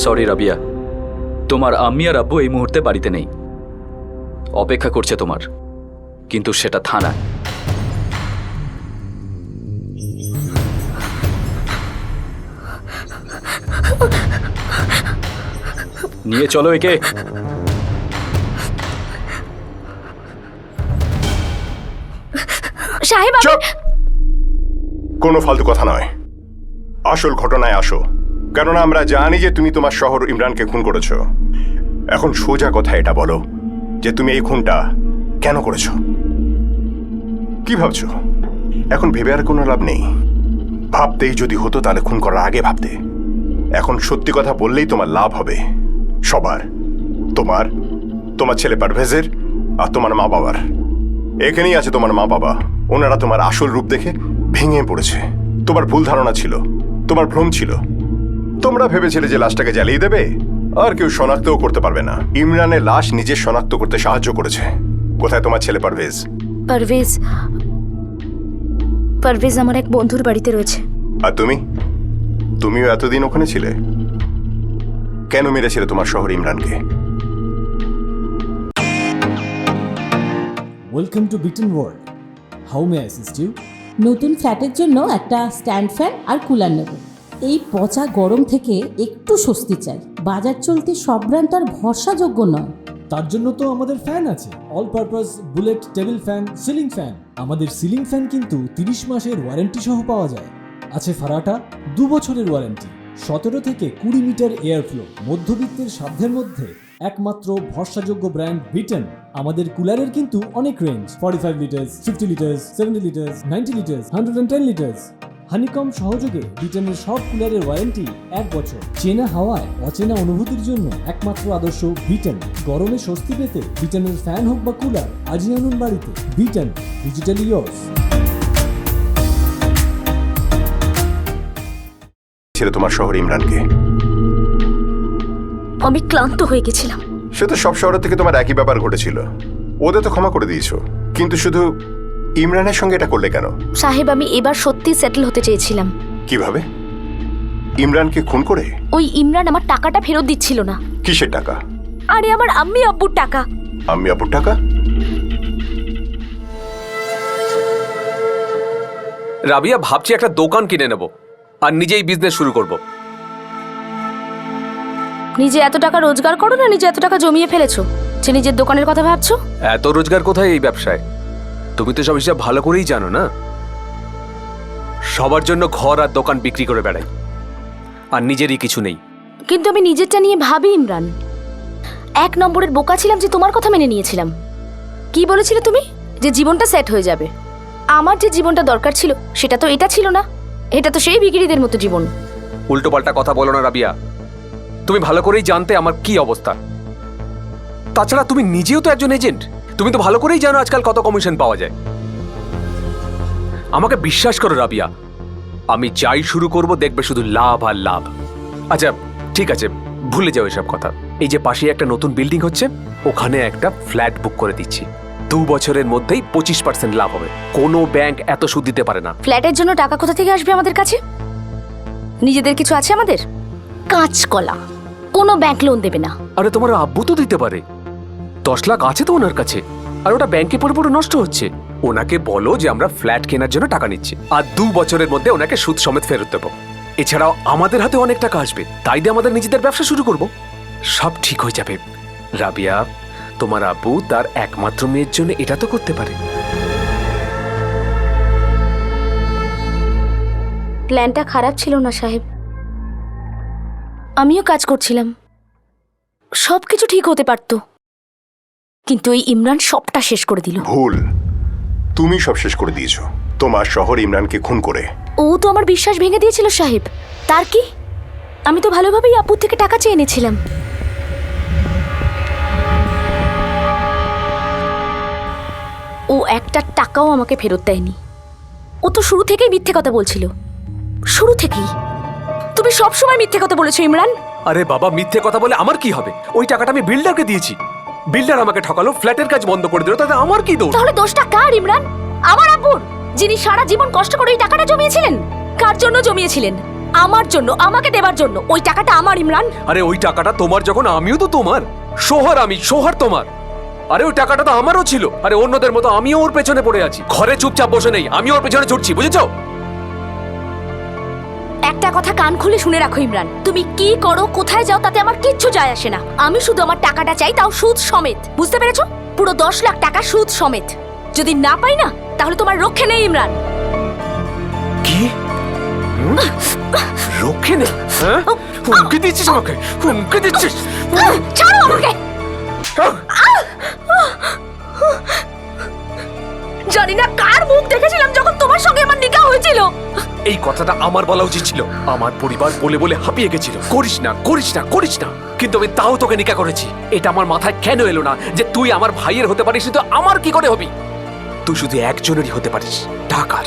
সরি রাবিয়া, তোমার আম্মি আর আব্বু এই মুহূর্তে বাড়িতে নেই। অপেক্ষা করছে তোমার, কিন্তু সেটা থানা। নিয়ে চলো একে। সাহেব, চুপ! কোনো ফালতু কথা নয়, আসল ঘটনায় আসো। কেননা আমরা জানি যে তুমি তোমার শহর ইমরানকে খুন করেছ। এখন সোজা কথা এটা বলো যে তুমি এই খুনটা কেন করেছ? কি ভাবছো? এখন ভেবে আর কোনো লাভ নেই। ভাবতেই যদি হতো তাহলে খুন করার আগে ভাবতে। এখন সত্যি কথা বললেই তোমার লাভ হবে সবার, তোমার, তোমার ছেলে পারভেজের আর তোমার মা বাবার। এখানেই আছে তোমার মা বাবা। ওনারা তোমার আসল রূপ দেখে ভেঙে পড়েছে। তোমার ভুল ধারণা ছিল, তোমার ভ্রম ছিল। তোমরা ভেবেছিলে যে লাশটাকে জ্বালিয়ে দেবে আর কেউ শনাক্তও করতে পারবে না। ইমরানের লাশ নিজে শনাক্ত করতে সাহায্য করেছে। কোথায় তোমার ছেলে পারভেজ? পারভেজ আমার এক বন্ধুর বাড়িতে রয়েছে। আর তুমিও এতদিন ওখানে ছিলে? কেন মেরেছিলে তোমার শহর ইমরানকে? Welcome to Beaton world. How may I assist you? নতুন ফ্ল্যাটের জন্য একটা স্ট্যান্ড ফ্যান আর কুলার নেব। এই পচা গরম থেকে একটু স্বস্তি চাই। বাজার চলতে সব ব্র্যান্ড আর ভরসাযোগ্য নয়। তার জন্য তো আমাদের ফ্যান আছে, all purpose bullet table fan, ceiling fan. আমাদের সিলিং ফ্যান কিন্তু 30 মাসের ওয়ারেন্টি সহ পাওয়া যায়। আছে ফারাটা 2 বছরের ওয়ারেন্টি, 17 থেকে 20 মিটার এয়ার ফ্লো। মধ্যবিত্তের সাধ্যের মধ্যে একমাত্র ভরসাযোগ্য ব্র্যান্ড বিটন। আমাদের কুলারের কিন্তু অনেক range, 45 litres, 50 litres, 70 litres, 90 litres, 110 litres. Honeycomb সহযোগে বিটনের সব কুলারের ওয়ারেন্টি 1 বছর। চেনা হাওয়ায় অচেনা অনুভূতির জন্য একমাত্র আদর্শ বিটন। গরমে স্বস্তি পেতে বিটনের ফ্যান হোক বা কুলার, আজই আনুন বাড়িতে। Vuitton, digitally yours. ছিল তোমার শহর ইমরানকে। আমি ক্লান্ত হয়ে গেছিলাম। সে তো সব শহরের থেকে তোমার একই ব্যাপার ঘটেছিল। ওদের তো ক্ষমা করে দিয়েছো, কিন্তু শুধু ইমরানের সঙ্গে এটা করলে কেন? সাহেব, আমি এবার সত্যি সেটেল হতে চেয়েছিলাম। কিভাবে? ইমরানকে খুন করে? ওই ইমরান আমার টাকাটা ফেরত দিচ্ছিল না। কিসের টাকা? আরে আমার আম্মি আব্বুর টাকা। আম্মি আব্বুর টাকা? রাবিয়া, ভাবছি একটা দোকান কিনে নেব। আর নিজেই বিজনেস শুরু করব। নিজে এত টাকা রোজগার করো না নিজে এত টাকা জমিয়ে ফেলেছো যে নিজের দোকানের কথা ভাবছো? এত রোজগার কোথায় এই ব্যবসায়? তুমি তো সব হিসাব ভালো করেই জানো না। সবার জন্য ঘর আর দোকান বিক্রি করে বেড়াই, আর নিজেরই কিছু নেই। কিন্তু আমি নিজেরটা নিয়ে ভাবি ইমরান। 1 নম্বরের বোকা ছিলাম যে তোমার কথা মেনে নিয়েছিলাম। কি বলেছিলে তুমি? যে জীবনটা সেট হয়ে যাবে। আমার যে জীবনটা দরকার ছিল সেটা তো এটা ছিল না, এটা তো সেই বিক্রিদের মতো জীবন। উল্টোপাল্টা কথা বলো না রাবিয়া, তুমি ভালো করেই জানতে আমার কি অবস্থা। তাছাড়া তুমি নিজেও তো একজন এজেন্ট, তুমি তো ভালো করেই জানো আজকাল কত কমিশন পাওয়া যায়। আমাকে বিশ্বাস করো রাবিয়া, আমি যাই শুরু করব দেখবে শুধু লাভ আর লাভ। আচ্ছা ঠিক আছে, ভুলে যাও এসব কথা। এই যে পাশে একটা নতুন বিল্ডিং হচ্ছে, ওখানে একটা ফ্ল্যাট বুক করে দিচ্ছি। 2 বছরের মধ্যেই 25% লাভ হবে। কোনো ব্যাংক এত সুদ দিতে পারে না। ফ্ল্যাটের জন্য টাকা কোথা থেকে আসবে আমাদের কাছে? নিজেদের কিছু আছে আমাদের? কাঁচকলা। কোনো ব্যাংক লোন দেবে না। আরে তোমার আব্বু তো দিতে পারে, 10 লাখ আছে তো ওনার কাছে, আর ওটা ব্যাংকে পড়ে পড়ে নষ্ট হচ্ছে। ওনাকে বলো যে আমরা ফ্ল্যাট কেনার জন্য টাকা নিচ্ছি, আর 2 বছরের মধ্যে ওনাকে সুদ সমেত ফেরত দেবো। এছাড়াও আমাদের হাতে অনেক টাকা আসবে, তাই দিয়ে আমাদের নিজেদের ব্যবসা শুরু করব। সব ঠিক হয়ে যাবে। রাবিয়া, তোমার আব্বু তার একমাত্র মেয়ের জন্য এটা তো করতে পারে। প্ল্যানটা খারাপ ছিল না সাহেব, আমিও কাজ করছিলাম, সবকিছু ঠিক হতে পারত, কিন্তু এই ইমরান সবটা শেষ করে দিল। ভুল, তুমি সব শেষ করে দিয়েছো তোমার শহর ইমরানকে খুন করে। ও তো আমার বিশ্বাস ভেঙে দিয়েছিল সাহেব। তার কি? আমি তো ভালোভাবেই আপুর থেকে টাকা চেয়ে এনেছিলাম। ও একটা টাকাও আমাকে ফেরত দেয়নি। ও তো শুরু থেকেই মিথ্যে কথা বলছিল, শুরু থেকেই। তুমি সবসময় মিথ্যে কথা বলেছো ইমরান। আরে বাবা, মিথ্যে কথা বলে আমার কি হবে? ওই টাকাটা আমি বিল্ডারকে দিয়েছি, বিল্ডার আমাকে ঠকালো, ফ্ল্যাটের কাজ বন্ধ করে দিল, তাতে আমার কি দোষ? তাহলে দোষটা কার ইমরান? আমার আব্বুর, যিনি সারা জীবন কষ্ট করে ওই টাকাটা জমিয়েছিলেন। কার জন্য জমিয়েছিলেন? আমার জন্য, আমাকে দেবার জন্য। ওই টাকাটা আমার ইমরান। আরে ওই টাকাটা তোমার যখন, আমিও তো তোমার। সোহার আমি, সোহার তোমার। আরে ওই টাকাটা তো আমারও ছিল। আরে অন্যদের মতো আমিও ওর পেছনে পড়ে আছি, ঘরে চুপচাপ বসে নেই, আমি ওর পেছনে ছুটছি, বুঝেছো? একটা কথা কান খুলে শুনে রাখো ইমরান, তুমি কি করো, কোথায় যাও, তাতে আমার কিচ্ছু যায় আসে না। আমি শুধু আমার টাকাটা চাই, তাও সুদ সমেত। বুঝতে পেরেছো? পুরো 10 লাখ টাকা সুদ সমেত। যদি না পাই না, তাহলে তোমার রক্ষে নেই ইমরান। কি রক্ষে নেই? হ্যাঁ, হুমকি দিচ্ছিস আমাকে? হুমকি দিচ্ছিস? ছাড়ো আমাকে। জানি না কার মুখ দেখেছিলাম যখন তোমার সঙ্গে আমার নিকাহ হয়েছিল। এই কথাটা আমার বলা উচিত ছিল। আমার পরিবার বলে বলে হাঁপিয়ে গেছিল, করিস না করিস না করিস না, কিন্তু আমি তাও তোকে নিকাহ করেছি। এটা আমার মাথায় কেন এলো না যে তুই আমার ভাইয়ের হতে পারিস, কিন্তু আমার কি করে হবি? তুই শুধু একজনেরই হতে পারিস, টাকার,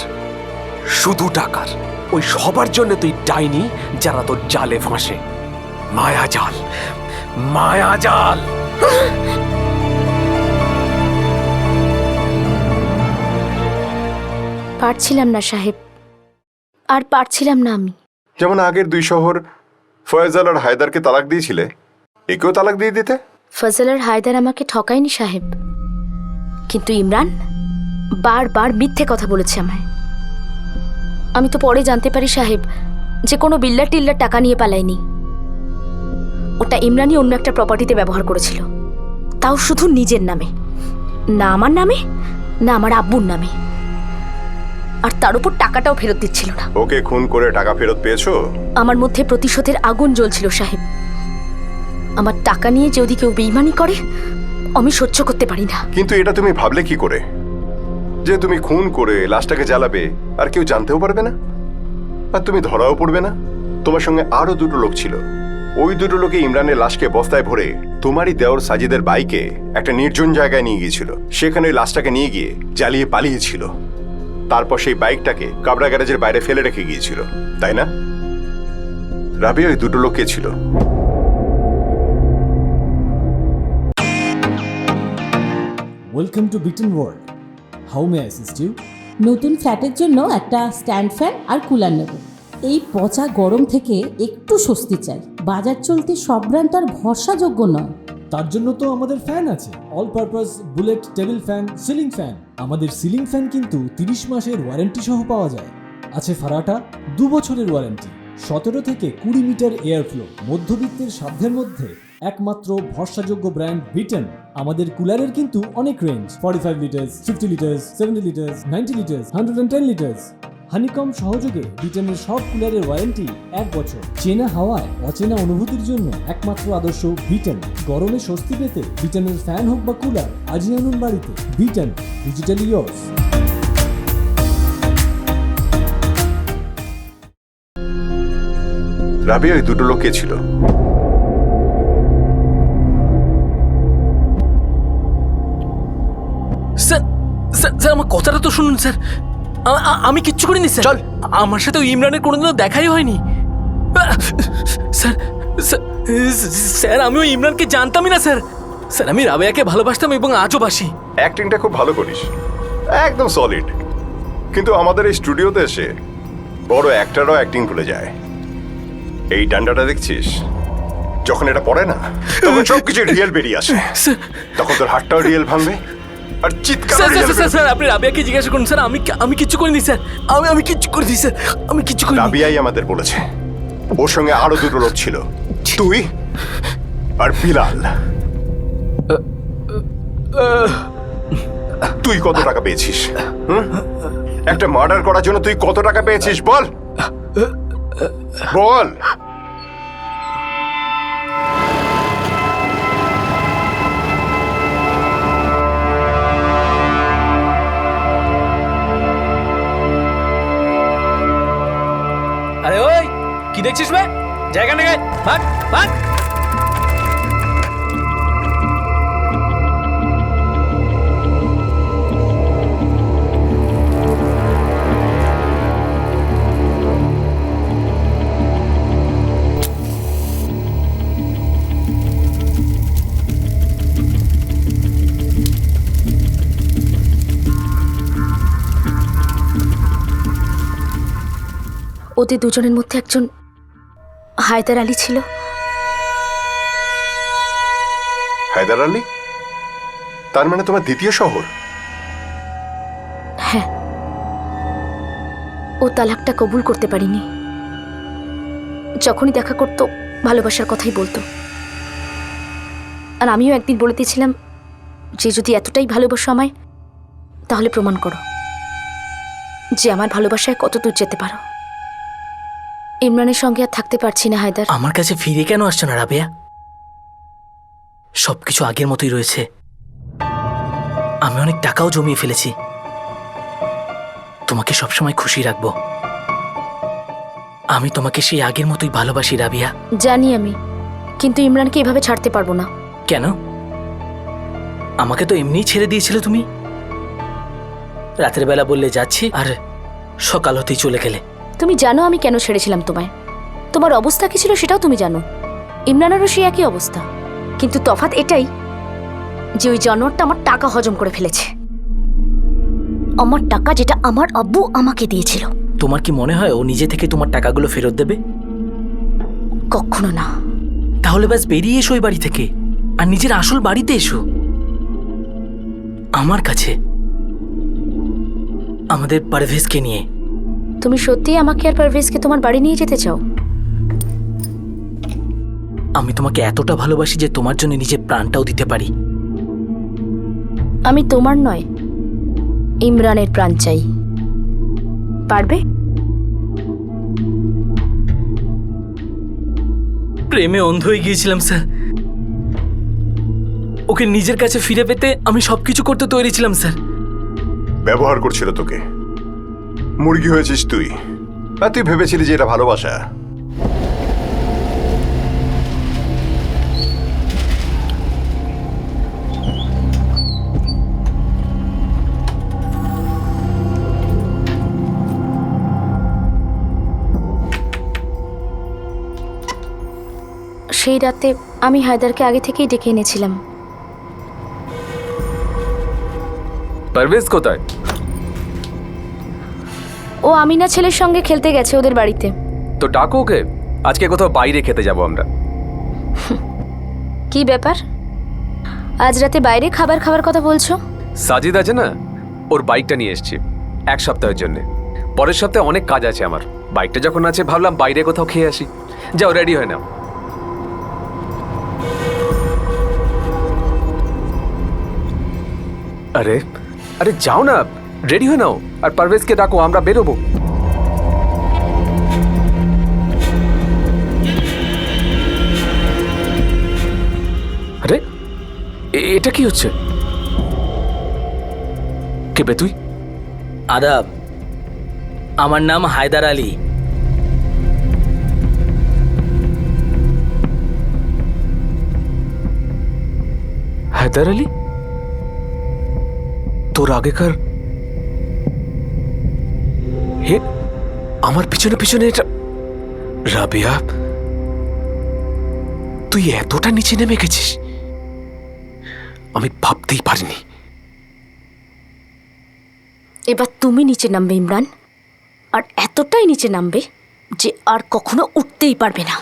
শুধু টাকার। ওই সবার জন্য তুই ডাইনি যারা তোর জালে ফাঁসে। মায়াজাল, মায়াজাল। পারছিলাম না সাহেব, আর পারছিলাম না আমি। যেমন আগের 2 শহর ফয়জাল আর হায়দারকে তালাক দিয়েছিলে, একেও তালাক দিয়ে দিতে। ফজল আর হায়দার আমাকে ঠকায়নি সাহেব, কিন্তু ইমরান বারবার মিথ্যে কথা বলেছে আমায়। আমি তো পরে জানতে পারি সাহেব যে কোনো বিল্ডার টিল্ডার টাকা নিয়ে পালায়নি। ওটা ইমরানই অন্য একটা প্রপার্টিতে ব্যবহার করেছিল, তাও শুধু নিজের নামে, না আমার নামে, না আমার আব্বুর নামে। আর তার উপর টাকাটাও ফেরত দিচ্ছিল না। ওকে খুন করে টাকা ফেরত পেয়েছো? আমার মধ্যে প্রতিশোধের আগুন জ্বলছিল সাহেব। আমার টাকা নিয়ে যদি কেউ বেইমানি করে, আমি সহ্য করতে পারি না। কিন্তু এটা তুমি ভাবলে কি করে যে তুমি খুন করে লাশটাকে জ্বালাবে আর কেউ জানতেও পারবে না, আর তুমি ধরাও পড়বে না? তোমার সঙ্গে আরো 2টো লোক ছিল। ওই 2টো লোকে ইমরানের লাশকে বস্তায় ভরে তোমারই দেওর সাজিদের বাইকে একটা নির্জন জায়গায় নিয়ে গিয়েছিল। সেখানে ওই লাশটাকে নিয়ে গিয়ে জ্বালিয়ে পালিয়েছিল। তারপর সেই বাইকটাকে কাবরা গ্যারেজের বাইরে ফেলে রেখে গিয়েছিল, তাই না? রাবিয়া, ওই 2টো লোক কে ছিল? Welcome to Beaton world. How may I assist you? নতুন ফ্ল্যাটের জন্য একটা স্ট্যান্ড ফ্যান আর কুলার নেব। এই পচা গরম থেকে একটু স্বস্তি চাই। বাজার চলতে সব ব্র্যান্ড আর ভরসাযোগ্য নয়। তার জন্য তো আমাদের ফ্যান আছে, all purpose bullet table fan, ceiling fan. আমাদের সিলিং ফ্যান কিন্তু 30 মাসের ওয়ারেন্টি সহ পাওয়া যায়। আছে ফারাটা 2 বছরের ওয়ারেন্টি, 17 থেকে 20 মিটার এয়ার ফ্লো, মধ্যবিত্তের সাধ্যের মধ্যে একমাত্র ভরসাযোগ্য ব্র্যান্ড বিটেন। আমাদের কুলারের কিন্তু অনেক range, 45 litres, 50 litres, 70 litres, 90 litres, 110 litres. Honeycomb সহযোগে বিটেনের সব কুলারের ওয়ারেন্টি 1 বছর। চেনা হাওয়ায় অচেনা অনুভূতির জন্য একমাত্র আদর্শ বিটেন। গরমে স্বস্তি পেতে বিটেনের ফ্যান হোক বা কুলার, আজই আনুন বাড়িতে। Beaten, digitally yours. রাবিয়া, ওই দুটো লোক কে ছিল? স্যার স্যার স্যার আমার কথাটা তো শুনুন স্যার। আমি কিচ্ছু করিনি স্যার। চল, আমার সাথে ওই ইমরানের কোনোদিনও দেখাই হয়নি। স্যার স্যার আমি ওই ইমরানকে জানতামই না স্যার। স্যার আমি রাবেয়াকে ভালোবাসতাম এবং আজও বাসি। অ্যাক্টিংটা খুব ভালো করিস, একদম সলিড। কিন্তু আমাদের এই স্টুডিওতে এসে বড় অ্যাক্টরও অ্যাক্টিং ভুলে যায়। এই ডান্ডাটা দেখছিস, যখন এটা পড়ে না তখন সবকিছু রিয়েল বেরিয়ে আসে। তখন তোর হাতটাও রিয়েল ভাঙবে আর চিৎকার। স্যার আপনি রাবিয়াকে জিজ্ঞাসা করুন স্যার। আমি কিচ্ছু করিনি স্যার। আমি কিচ্ছু করিনি স্যার। আমি কিচ্ছু করিনি। রাবিয়াই আমাদের বলেছে, ওর সঙ্গে আরো দুটো লোক ছিল, তুই আর বিলাল। তুই কত টাকা পেয়েছিস? একটা মার্ডার করার জন্য তুই কত টাকা পেয়েছিস বল বল। আরে ওই কি দেখছিস বে? জায়গা নেই, ভাগ ভাগ। ওদের দুজনের মধ্যে একজন হায়দার আলী ছিল। হায়দার আলী? তার মানে তোমার দ্বিতীয় শহর? হ্যাঁ, ও তালাকটা কবুল করতে পারিনি। যখনই দেখা করতো ভালোবাসার কথাই বলতো। আর আমিও একদিন বলে দিয়েছিলাম যে যদি এতটাই ভালোবাসো আমায়, তাহলে প্রমাণ করো যে আমার ভালোবাসায় কত দূর যেতে পারো। ইমরানের সঙ্গে আর থাকতে পারছি না হায়দার। আমার কাছে ফিরে কেন আসছো না রাবেয়া? সবকিছু আগের মতোই রয়েছে। আমি অনেক টাকাও জমিয়ে ফেলেছি। তোমাকে সবসময় খুশি রাখবো। আমি তোমাকে সেই আগের মতোই ভালোবাসি রাবিয়া। জানি আমি, কিন্তু ইমরানকে এভাবে ছাড়তে পারবো না। কেন? আমাকে তো এমনিই ছেড়ে দিয়েছিলে তুমি। রাতের বেলা বললে যাচ্ছি, আর সকাল হতেই চলে গেলে। তুমি জানো আমি কেন ছেড়েছিলাম তোমায়। তোমার অবস্থা কি ছিল সেটাও তুমি জানো। ইমরানেরও সেই একই অবস্থা, কিন্তু তফাৎ এটাই যে ওই জানোয়ারটা আমার টাকা হজম করে ফেলেছে। আমার টাকা, যেটা আমার আব্বু আমাকে দিয়েছিল। তোমার কি মনে হয় ও নিজে থেকে তোমার টাকাগুলো ফেরত দেবে? কখনো না। তাহলে ব্যাস বেরিয়ে এসো ওই বাড়ি থেকে, আর নিজের আসল বাড়িতে এসো, আমার কাছে, আমাদের পারভেজকে নিয়ে। তুমি সত্যিই আমাকে আর পারভেজকে তোমার বাড়ি নিয়ে যেতে চাও? আমি তোমাকে এতটা ভালোবাসি যে তোমার জন্য নিজের প্রাণটাও দিতে পারি। আমি তোমার নয়, ইমরানের প্রাণ চাই। পারবে? প্রেমে অন্ধ হয়ে গিয়েছিলাম স্যার। ওকে নিজের কাছে ফিরে পেতে আমি সবকিছু করতে তৈরি ছিলাম স্যার। ব্যবহার করছিল তোকে, মুরগি হয়েছিস তুই। আর তুই ভেবেছিলি যে এটা ভালোবাসা। সেই রাতে আমি হায়দারকে আগে থেকেই ডেকে এনেছিলাম। পারভেজ কোথায়? ও আমিনা ছেলের সঙ্গে খেলতে গেছে ওদের বাড়িতে। তো ডাকো ওকে, আজকে কোথাও বাইরে খেতে যাব আমরা। কি ব্যাপার, আজ রাতে বাইরে খাবার খাওয়ার কথা বলছো? সাজিদ আছে না, ওর বাইকটা নিয়ে এসেছি 1 সপ্তাহের জন্য। পরের সপ্তাহে অনেক কাজ আছে আমার। বাইকটা যখন আছে ভাবলাম বাইরে কোথাও খেয়ে আসি। যাও রেডি হয়ে নাও। আরে আরে যাও না, রেডি হয়ে নাও। আর পারভেজকে ডাকো, আমরা বেরোবো। আরে এটা কি হচ্ছে? কে বে তুই? আদাব, আমার নাম হায়দার আলী। হায়দার আলী? তোর আগেকার হে, আমার পিছনে পিছনে এটা রাবিয়া, তুই এতটা নিচে নেমে গেছিস আমি ভাবতেই পারিনি। এবার তুমি নিচে নামবে ইমরান, আর এতটাই নিচে নামবে যে আর কখনো উঠতেই পারবে না।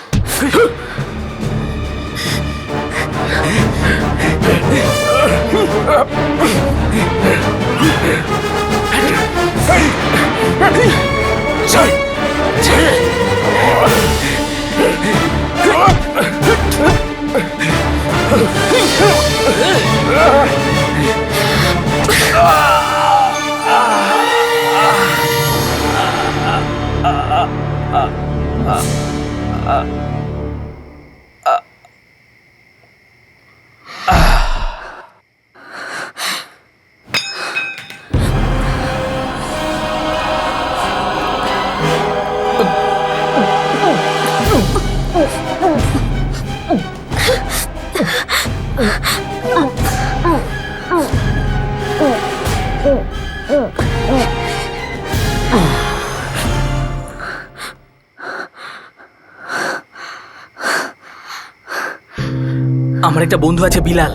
আমার একটা বন্ধু আছে বিলাল,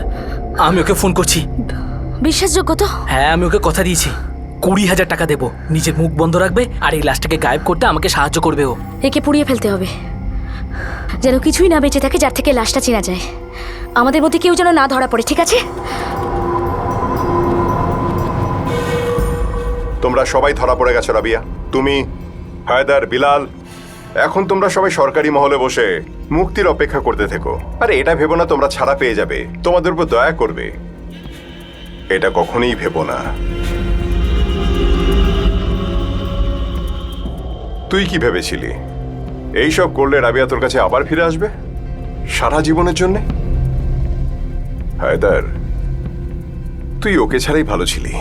আমি ওকে ফোন করছি। বিশ্বাসযোগ্য তো? হ্যাঁ, আমি ওকে কথা দিয়েছি 20,000 টাকা দেবো, নিজের মুখ বন্ধ রাখবে আর এই লাশটাকে গায়েব করতে আমাকে সাহায্য করবে ও। একে পুড়িয়ে ফেলতে হবে, যেন কিছুই না বেঁচে থাকে যার থেকে লাশটা চেনা যায়। আমাদের মধ্যে কেউ যেন না ধরা পড়ে, ঠিক আছে? তোমরা সবাই ধরা পড়ে গেছো রাবিয়া, তুমি, হায়দার, বিলাল। এখন তোমরা সবাই সরকারি মহলে বসে মুক্তির অপেক্ষা করতে থেকো। আরে এটা ভেবো না তোমরা ছাড়া পেয়ে যাবে, তোমাদের উপর দয়া করবে, এটা কখনোই ভেবো না। তুই কি ভেবেছিলি এইসব করলে রাবিয়া তোর কাছে আবার ফিরে আসবে সারা জীবনের জন্যে? হায়দার, তুই ওকে ছাড়াই ভালো ছিলি।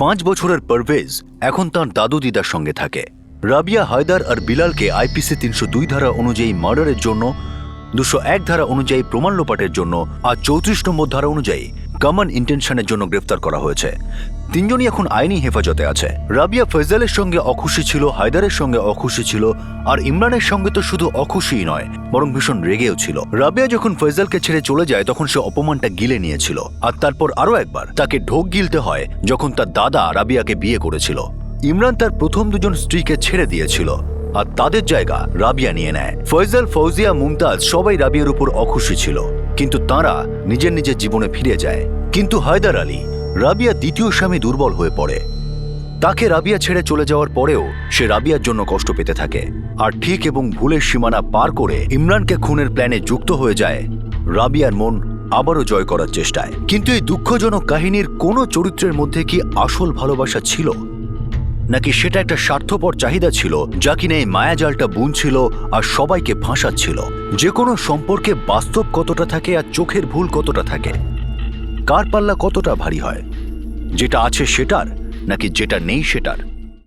পাঁচ বছরের পারভেজ এখন তার দাদু দিদার সঙ্গে থাকে। রাবিয়া, হায়দার আর বিলালকে আইপিসি 302 ধারা অনুযায়ী মার্ডারের জন্য, 201 ধারা অনুযায়ী প্রমাণ লোপাটের জন্য আর 34 নম্বর ধারা অনুযায়ী কমন ইন্টেনশনের জন্য গ্রেফতার করা হয়েছে। তিনজনই এখন আইনি হেফাজতে আছে। রাবিয়া ফয়সালের সঙ্গে অখুশি ছিল, হায়দারের সঙ্গে অখুশি ছিল, আর ইমরানের সঙ্গে তো শুধু অখুশিই নয়, বরং ভীষণ রেগেও ছিল। রাবিয়া যখন ফয়সালকে ছেড়ে চলে যায় তখন সে অপমানটা গিলে নিয়েছিল, আর তারপর আরও একবার তাকে ঢোক গিলতে হয় যখন তার দাদা রাবিয়াকে বিয়ে করেছিল। ইমরান তার প্রথম দুজন স্ত্রীকে ছেড়ে দিয়েছিল আর তাদের জায়গা রাবিয়া নিয়ে নেয়। ফয়সাল, ফৌজিয়া, মুমতাজ সবাই রাবিয়ার উপর অখুশি ছিল, কিন্তু তারা নিজের নিজের জীবনে ফিরে যায়। কিন্তু হায়দার আলী, রাবিয়া দ্বিতীয় স্বামী, দুর্বল হয়ে পড়ে। তাকে রাবিয়া ছেড়ে চলে যাওয়ার পরেও সে রাবিয়ার জন্য কষ্ট পেতে থাকে, আর ঠিক এবং ভুলের সীমানা পার করে ইমরানকে খুনের প্ল্যানে যুক্ত হয়ে যায় রাবিয়ার মন আবারও জয় করার চেষ্টায়। কিন্তু এই দুঃখজনক কাহিনীর কোনো চরিত্রের মধ্যে কি আসল ভালোবাসা ছিল, নাকি সেটা একটা স্বার্থপর চাহিদা ছিল যা কিনা এই মায়াজালটা বুনছিল আর সবাইকে ফাঁসাচ্ছিল? যে কোনো সম্পর্কে বাস্তব কতটা থাকে আর চোখের ভুল কতটা থাকে? কার পাল্লা কতটা ভারী হয়, যেটা আছে সেটার নাকি যেটা নেই সেটার?